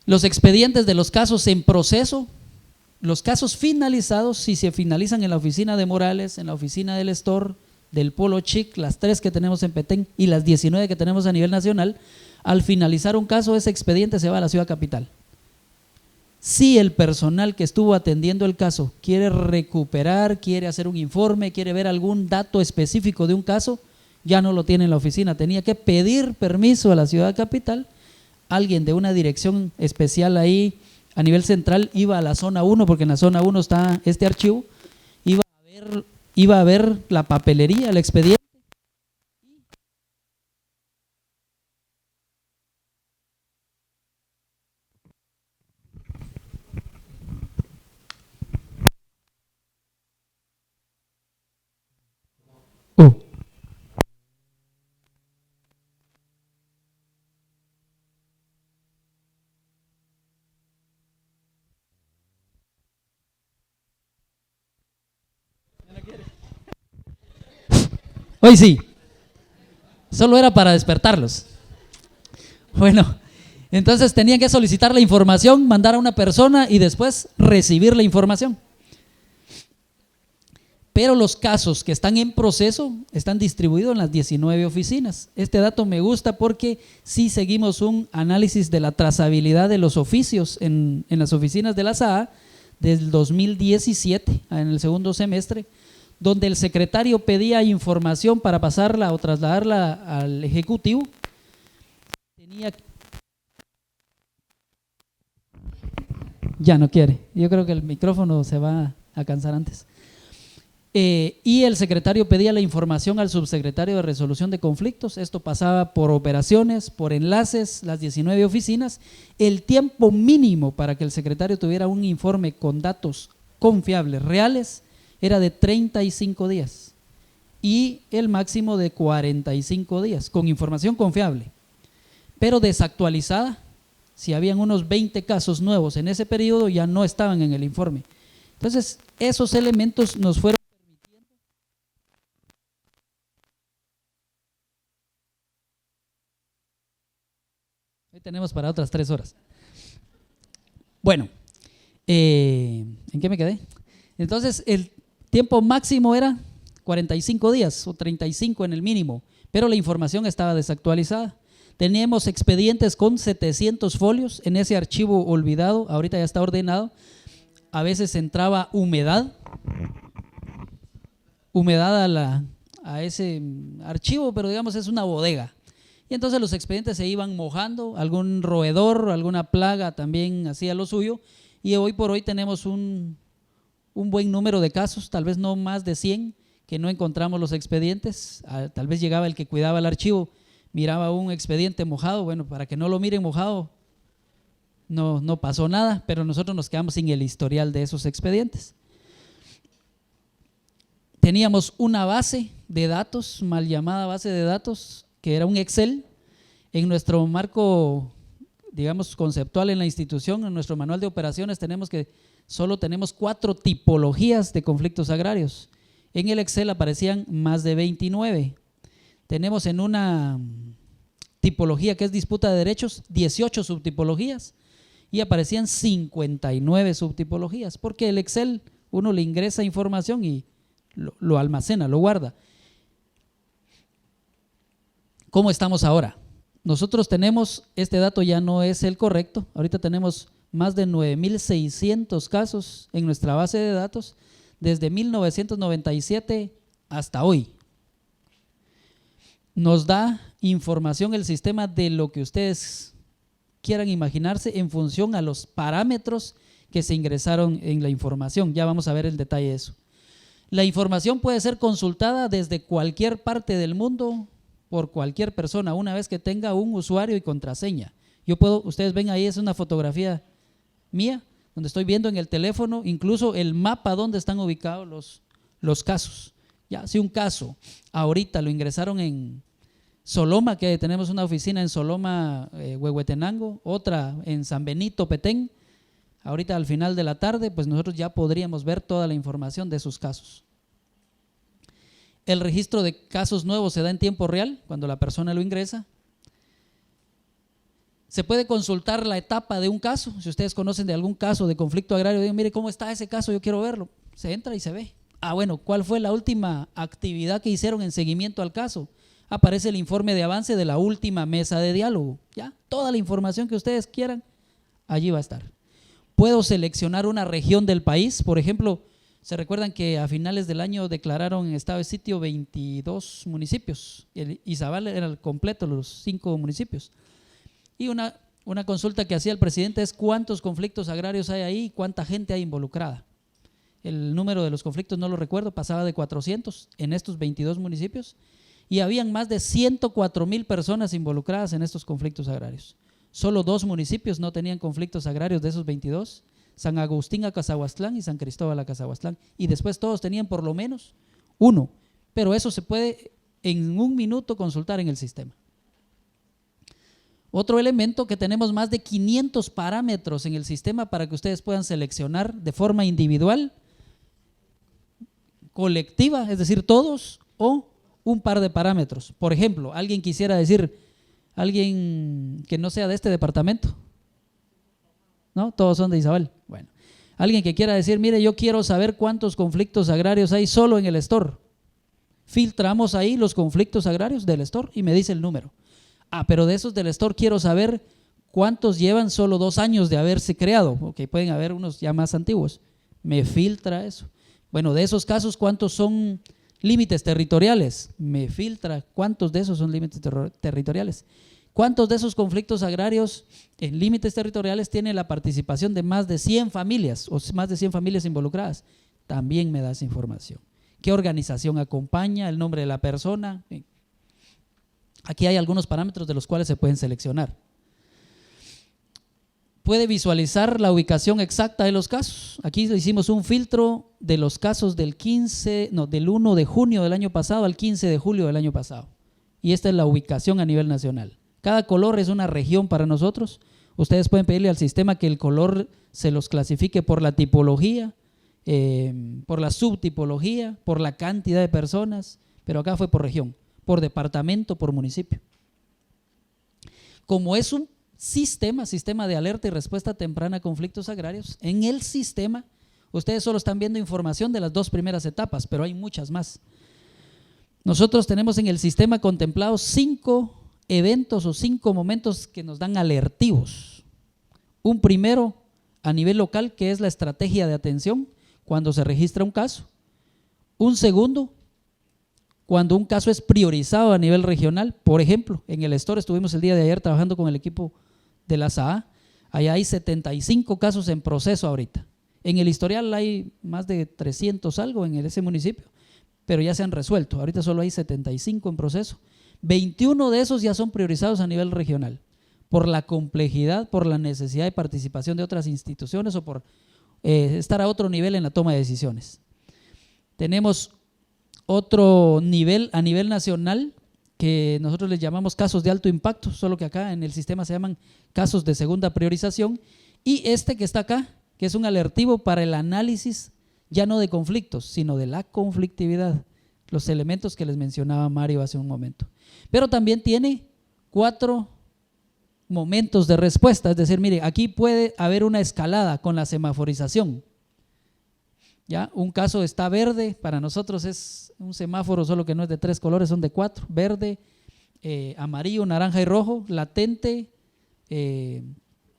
Los expedientes de los casos en proceso, los casos finalizados, si se finalizan en la oficina de Morales, en la oficina del Estor, del Polo Chic, las 3 que tenemos en Petén y las 19 que tenemos a nivel nacional, al finalizar un caso, ese expediente se va a la ciudad capital. Si el personal que estuvo atendiendo el caso quiere recuperar, quiere hacer un informe, quiere ver algún dato específico de un caso, ya no lo tiene en la oficina, tenía que pedir permiso a la ciudad capital. Alguien de una dirección especial ahí a nivel central iba a la zona 1, porque en la zona 1 está este archivo, iba a ver la papelería, el expediente. Hoy sí, solo era para despertarlos. Bueno, entonces tenían que solicitar la información, mandar a una persona y después recibir la información. Pero los casos que están en proceso están distribuidos en las 19 oficinas. Este dato me gusta porque sí seguimos un análisis de la trazabilidad de los oficios en las oficinas de la SAA del 2017, en el segundo semestre, donde el secretario pedía información para pasarla o trasladarla al ejecutivo. Ya no quiere, yo creo que el micrófono se va a cansar antes. Y el secretario pedía la información al subsecretario de resolución de conflictos. Esto pasaba por operaciones, por enlaces, las 19 oficinas. El tiempo mínimo para que el secretario tuviera un informe con datos confiables, reales, era de 35 días y el máximo de 45 días con información confiable, pero desactualizada. Si habían unos 20 casos nuevos en ese periodo, ya no estaban en el informe. Entonces, esos elementos nos fueron permitiendo. Hoy tenemos para otras 3 horas. Bueno, ¿en qué me quedé? Entonces, el tiempo máximo era 45 días o 35 en el mínimo, pero la información estaba desactualizada. Teníamos expedientes con 700 folios en ese archivo olvidado, ahorita ya está ordenado. A veces entraba humedad a ese archivo, pero digamos es una bodega. Y entonces los expedientes se iban mojando, algún roedor, alguna plaga también hacía lo suyo. Y hoy por hoy tenemos un buen número de casos, tal vez no más de 100, que no encontramos los expedientes. Tal vez llegaba el que cuidaba el archivo, miraba un expediente mojado, bueno, para que no lo miren mojado, no pasó nada, pero nosotros nos quedamos sin el historial de esos expedientes. Teníamos una base de datos, mal llamada base de datos, que era un Excel. En nuestro marco, digamos, conceptual en la institución, en nuestro manual de operaciones, solo tenemos 4 tipologías de conflictos agrarios. En el Excel aparecían más de 29. Tenemos en una tipología que es disputa de derechos 18 subtipologías y aparecían 59 subtipologías, porque el Excel uno le ingresa información y lo almacena, lo guarda. ¿Cómo estamos ahora? Nosotros tenemos, este dato ya no es el correcto, ahorita tenemos más de 9.600 casos en nuestra base de datos desde 1997 hasta hoy. Nos da información el sistema de lo que ustedes quieran imaginarse en función a los parámetros que se ingresaron en la información. Ya vamos a ver el detalle de eso. La información puede ser consultada desde cualquier parte del mundo por cualquier persona una vez que tenga un usuario y contraseña. Ustedes ven ahí, es una fotografía mía donde estoy viendo en el teléfono incluso el mapa donde están ubicados los casos. Ya, si un caso ahorita lo ingresaron en Soloma, que tenemos una oficina en Soloma, Huehuetenango, otra en San Benito, Petén, ahorita al final de la tarde, pues nosotros ya podríamos ver toda la información de esos casos. El registro de casos nuevos se da en tiempo real, cuando la persona lo ingresa. Se puede consultar la etapa de un caso. Si ustedes conocen de algún caso de conflicto agrario, digan, mire cómo está ese caso, yo quiero verlo. Se entra y se ve. Bueno, ¿cuál fue la última actividad que hicieron en seguimiento al caso? Aparece el informe de avance de la última mesa de diálogo. Ya, toda la información que ustedes quieran, allí va a estar. Puedo seleccionar una región del país. Por ejemplo, se recuerdan que a finales del año declararon en estado de sitio 22 municipios. Izabal era el completo, los 5 municipios. Y una consulta que hacía el presidente es cuántos conflictos agrarios hay ahí y cuánta gente hay involucrada. El número de los conflictos no lo recuerdo, pasaba de 400 en estos 22 municipios y habían más de 104,000 personas involucradas en estos conflictos agrarios. Solo 2 municipios no tenían conflictos agrarios de esos 22, San Agustín a Cazahuastlán y San Cristóbal a Cazahuastlán, y después todos tenían por lo menos 1, pero eso se puede en 1 minuto consultar en el sistema. Otro elemento, que tenemos más de 500 parámetros en el sistema para que ustedes puedan seleccionar de forma individual, colectiva, es decir, todos, o un par de parámetros. Por ejemplo, alguien quisiera decir, ¿Alguien que no sea de este departamento? ¿No? Todos son de Izabal. Bueno, alguien que quiera decir, mire, yo quiero saber cuántos conflictos agrarios hay solo en el store. Filtramos ahí los conflictos agrarios del store y me dice el número. Ah, pero de esos del store quiero saber cuántos llevan solo 2 años de haberse creado, porque pueden haber unos ya más antiguos. Me filtra eso. Bueno, de esos casos, ¿cuántos son límites territoriales? Me filtra cuántos de esos son límites territoriales. ¿Cuántos de esos conflictos agrarios en límites territoriales tienen la participación de más de 100 familias o más de 100 familias involucradas? También me da esa información. ¿Qué organización acompaña? El nombre de la persona. Aquí hay algunos parámetros de los cuales se pueden seleccionar. Puede visualizar la ubicación exacta de los casos. Aquí hicimos un filtro de los casos del 1 de junio del año pasado al 15 de julio del año pasado. Y esta es la ubicación a nivel nacional. Cada color es una región para nosotros. Ustedes pueden pedirle al sistema que el color se los clasifique por la tipología, por la subtipología, por la cantidad de personas, pero acá fue por región, por departamento, por municipio. Como es un sistema de alerta y respuesta temprana a conflictos agrarios, en el sistema ustedes solo están viendo información de las 2 primeras etapas, pero hay muchas más. Nosotros tenemos en el sistema contemplados 5 eventos o 5 momentos que nos dan alertivos. Un primero a nivel local, que es la estrategia de atención cuando se registra un caso. Un segundo, cuando un caso es priorizado a nivel regional. Por ejemplo, en el store estuvimos el día de ayer trabajando con el equipo de la SAA. Allá hay 75 casos en proceso ahorita. En el historial hay más de 300 algo en ese municipio, pero ya se han resuelto. Ahorita solo hay 75 en proceso. 21 de esos ya son priorizados a nivel regional, por la complejidad, por la necesidad de participación de otras instituciones o por estar a otro nivel en la toma de decisiones. Tenemos otro nivel a nivel nacional que nosotros les llamamos casos de alto impacto, solo que acá en el sistema se llaman casos de segunda priorización, y este que está acá, que es un alertivo para el análisis ya no de conflictos, sino de la conflictividad, los elementos que les mencionaba Mario hace un momento. Pero también tiene 4 momentos de respuesta, es decir, mire, aquí puede haber una escalada con la semaforización. ¿Ya? Un caso está verde, para nosotros es un semáforo, solo que no es de 3 colores, son de 4, verde, amarillo, naranja y rojo, latente,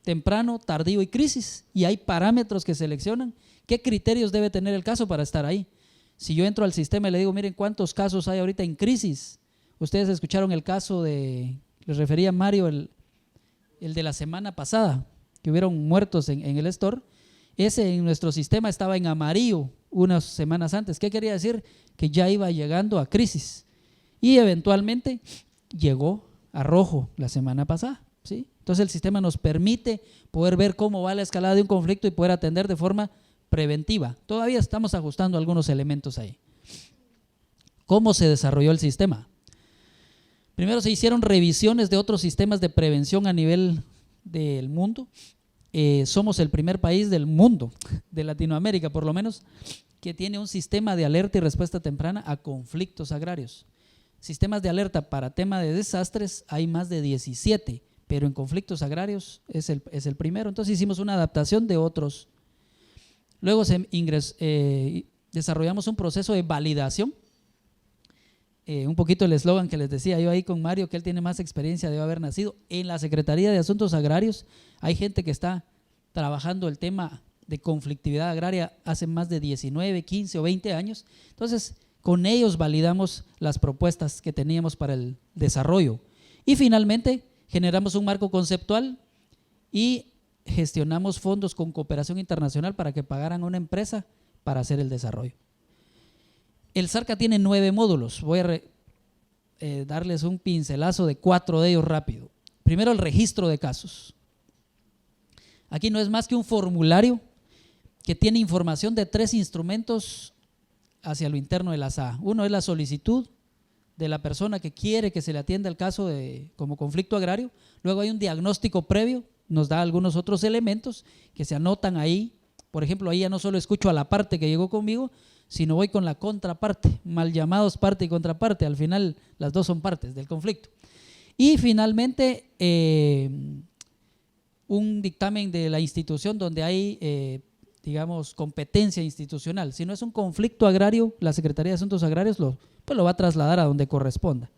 temprano, tardío y crisis, y hay parámetros que seleccionan qué criterios debe tener el caso para estar ahí. Si yo entro al sistema y le digo, miren cuántos casos hay ahorita en crisis, ustedes escucharon el caso les refería Mario, el de la semana pasada, que hubieron muertos en el store. Ese en nuestro sistema estaba en amarillo unas semanas antes. ¿Qué quería decir? Que ya iba llegando a crisis y eventualmente llegó a rojo la semana pasada, ¿sí? Entonces el sistema nos permite poder ver cómo va la escalada de un conflicto y poder atender de forma preventiva. Todavía estamos ajustando algunos elementos ahí. ¿Cómo se desarrolló el sistema? Primero se hicieron revisiones de otros sistemas de prevención a nivel del mundo. Somos el primer país del mundo, de Latinoamérica por lo menos, que tiene un sistema de alerta y respuesta temprana a conflictos agrarios. Sistemas de alerta para tema de desastres hay más de 17, pero en conflictos agrarios es el primero. Entonces hicimos una adaptación de otros. Luego desarrollamos un proceso de validación. Un poquito el eslogan que les decía yo ahí con Mario, que él tiene más experiencia, debe haber nacido en la Secretaría de Asuntos Agrarios. Hay gente que está trabajando el tema de conflictividad agraria hace más de 19, 15 o 20 años. Entonces, con ellos validamos las propuestas que teníamos para el desarrollo. Y finalmente, generamos un marco conceptual y gestionamos fondos con cooperación internacional para que pagaran a una empresa para hacer el desarrollo. El SARCA tiene 9 módulos. Voy a darles un pincelazo de 4 de ellos rápido. Primero, el registro de casos. Aquí no es más que un formulario que tiene información de 3 instrumentos hacia lo interno de la SAA. Uno es la solicitud de la persona que quiere que se le atienda el caso como conflicto agrario. Luego hay un diagnóstico previo, nos da algunos otros elementos que se anotan ahí. Por ejemplo, ahí ya no solo escucho a la parte que llegó conmigo, sino voy con la contraparte, mal llamados parte y contraparte. Al final las dos son partes del conflicto. Y finalmente, un dictamen de la institución donde hay, digamos, competencia institucional. Si no es un conflicto agrario, la Secretaría de Asuntos Agrarios pues lo va a trasladar a donde corresponda.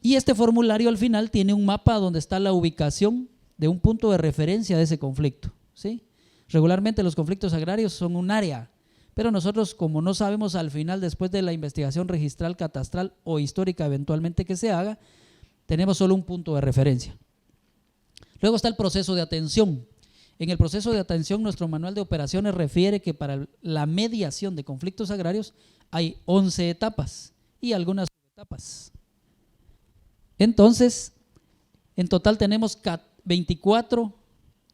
Y este formulario al final tiene un mapa donde está la ubicación de un punto de referencia de ese conflicto, ¿sí? Regularmente los conflictos agrarios son un área, pero nosotros, como no sabemos al final, después de la investigación registral, catastral o histórica eventualmente que se haga, tenemos solo un punto de referencia. Luego está el proceso de atención. En el proceso de atención, nuestro manual de operaciones refiere que para la mediación de conflictos agrarios hay 11 etapas y algunas subetapas. Entonces, en total tenemos 24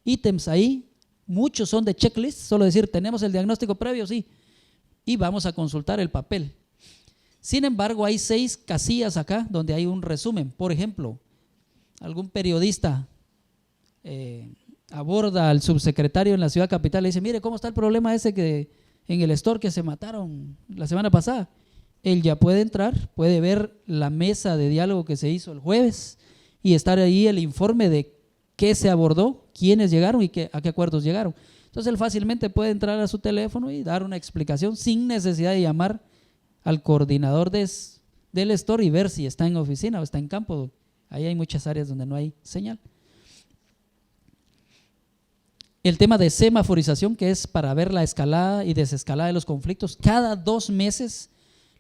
ítems ahí, muchos son de checklist, solo decir, tenemos el diagnóstico previo, sí, y vamos a consultar el papel. Sin embargo, hay 6 casillas acá donde hay un resumen. Por ejemplo, algún periodista aborda al subsecretario en la ciudad capital y le dice, mire, ¿cómo está el problema ese que en el store que se mataron la semana pasada? Él ya puede entrar, puede ver la mesa de diálogo que se hizo el jueves y estar ahí el informe de qué se abordó, quiénes llegaron y a qué acuerdos llegaron. Entonces él fácilmente puede entrar a su teléfono y dar una explicación sin necesidad de llamar al coordinador del store y ver si está en oficina o está en campo. Ahí hay muchas áreas donde no hay señal. El tema de semaforización, que es para ver la escalada y desescalada de los conflictos. Cada 2 meses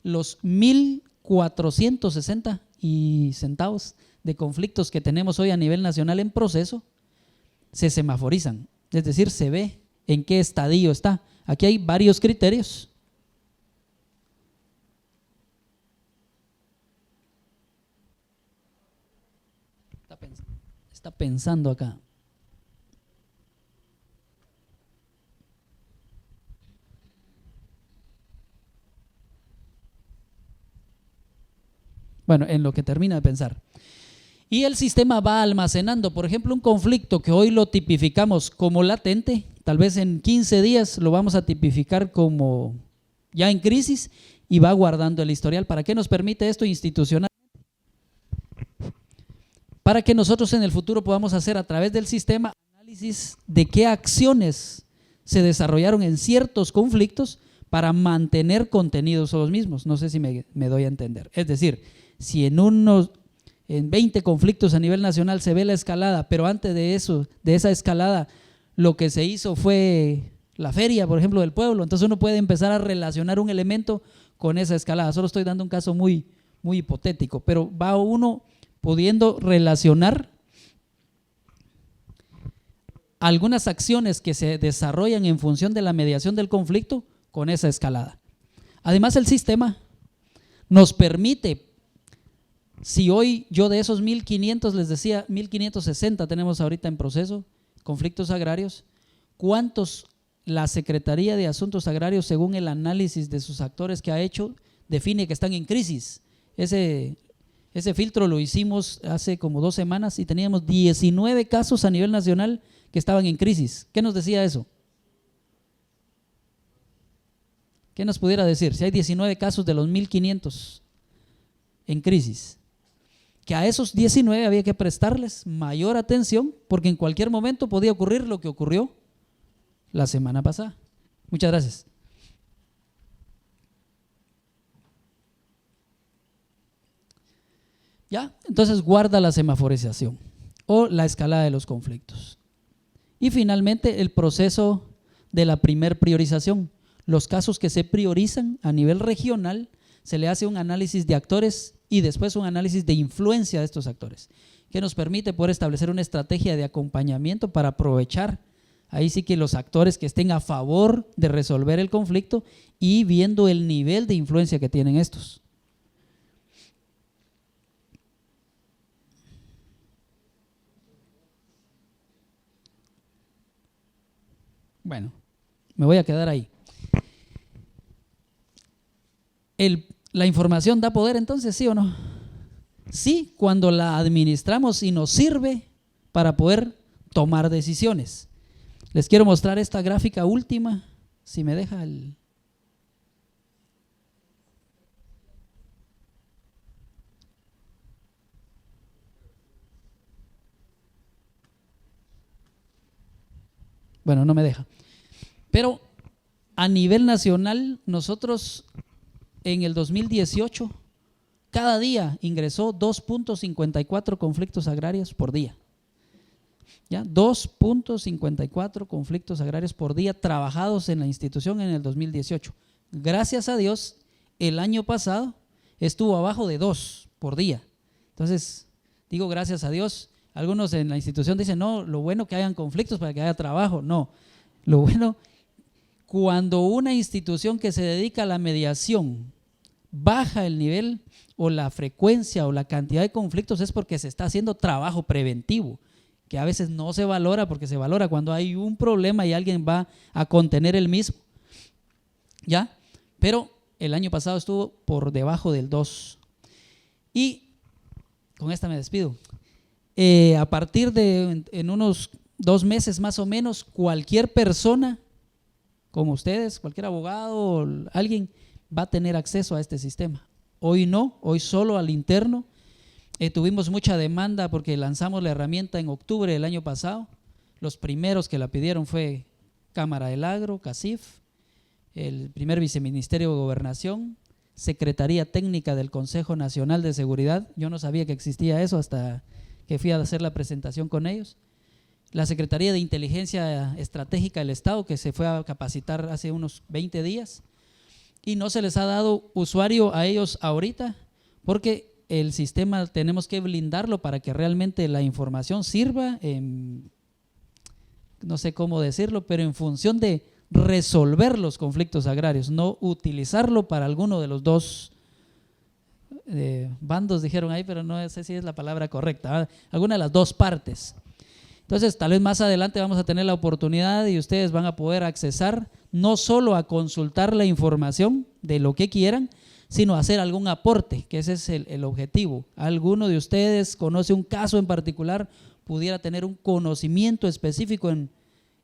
los 1.460 y centavos de conflictos que tenemos hoy a nivel nacional en proceso se semaforizan, es decir, se ve en qué estadio está. Aquí hay varios criterios. Está pensando acá. Bueno, en lo que termina de pensar. Y el sistema va almacenando, por ejemplo, un conflicto que hoy lo tipificamos como latente, tal vez en 15 días lo vamos a tipificar como ya en crisis y va guardando el historial. ¿Para qué nos permite esto institucional? Para que nosotros en el futuro podamos hacer a través del sistema análisis de qué acciones se desarrollaron en ciertos conflictos para mantener contenidos los mismos. No sé si me doy a entender. Es decir, si en 20 conflictos a nivel nacional se ve la escalada, pero antes de eso, de esa escalada, lo que se hizo fue la feria, por ejemplo, del pueblo, entonces uno puede empezar a relacionar un elemento con esa escalada. Solo estoy dando un caso muy, muy hipotético, pero va uno pudiendo relacionar algunas acciones que se desarrollan en función de la mediación del conflicto con esa escalada. Además, el sistema nos permite, si hoy yo de esos 1.500, les decía, 1.560 tenemos ahorita en proceso, conflictos agrarios, ¿cuántos la Secretaría de Asuntos Agrarios, según el análisis de sus actores que ha hecho, define que están en crisis? Ese filtro lo hicimos hace como 2 semanas y teníamos 19 casos a nivel nacional que estaban en crisis. ¿Qué nos decía eso? ¿Qué nos pudiera decir? Si hay 19 casos de los 1.500 en crisis, que a esos 19 había que prestarles mayor atención porque en cualquier momento podía ocurrir lo que ocurrió la semana pasada. Muchas gracias. ¿Ya? Entonces guarda la semaforización o la escalada de los conflictos. Y finalmente el proceso de la primer priorización. Los casos que se priorizan a nivel regional, se le hace un análisis de actores y después un análisis de influencia de estos actores, que nos permite poder establecer una estrategia de acompañamiento para aprovechar ahí sí que los actores que estén a favor de resolver el conflicto y viendo el nivel de influencia que tienen estos. Bueno, me voy a quedar ahí. ¿La información da poder entonces, sí o no? Sí, cuando la administramos y nos sirve para poder tomar decisiones. Les quiero mostrar esta gráfica última, si me deja el… Bueno, no me deja. Pero a nivel nacional, nosotros en el 2018, cada día ingresó 2.54 conflictos agrarios por día. ¿Ya? 2.54 conflictos agrarios por día trabajados en la institución en el 2018. Gracias a Dios, el año pasado estuvo abajo de 2 por día. Entonces, digo gracias a Dios. Algunos en la institución dicen, no, lo bueno que hayan conflictos para que haya trabajo. No, lo bueno, cuando una institución que se dedica a la mediación baja el nivel o la frecuencia o la cantidad de conflictos, es porque se está haciendo trabajo preventivo, que a veces no se valora, porque se valora cuando hay un problema y alguien va a contener el mismo. ¿Ya? Pero el año pasado estuvo por debajo del 2. Y con esta me despido. A partir de en unos 2 meses más o menos, cualquier persona como ustedes, cualquier abogado o alguien va a tener acceso a este sistema. Hoy no, hoy solo al interno. Tuvimos mucha demanda porque lanzamos la herramienta en octubre del año pasado. Los primeros que la pidieron fue Cámara del Agro, CACIF, el primer viceministerio de Gobernación, Secretaría Técnica del Consejo Nacional de Seguridad. Yo no sabía que existía eso hasta que fui a hacer la presentación con ellos. La Secretaría de Inteligencia Estratégica del Estado, que se fue a capacitar hace unos 20 días, y no se les ha dado usuario a ellos ahorita, porque el sistema tenemos que blindarlo para que realmente la información sirva, no sé cómo decirlo, pero en función de resolver los conflictos agrarios, no utilizarlo para alguno de los dos bandos, dijeron ahí, pero no sé si es la palabra correcta, alguna de las dos partes. Entonces, tal vez más adelante vamos a tener la oportunidad y ustedes van a poder accesar no solo a consultar la información de lo que quieran, sino hacer algún aporte, que ese es el objetivo. Alguno de ustedes conoce un caso en particular, pudiera tener un conocimiento específico en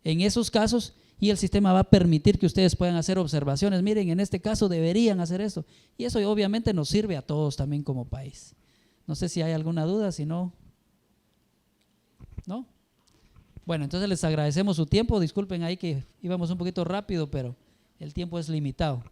esos casos, y el sistema va a permitir que ustedes puedan hacer observaciones. Miren, en este caso deberían hacer esto, y eso obviamente nos sirve a todos también como país. No sé si hay alguna duda, si no, ¿no? Bueno, entonces les agradecemos su tiempo. Disculpen ahí que íbamos un poquito rápido, pero el tiempo es limitado.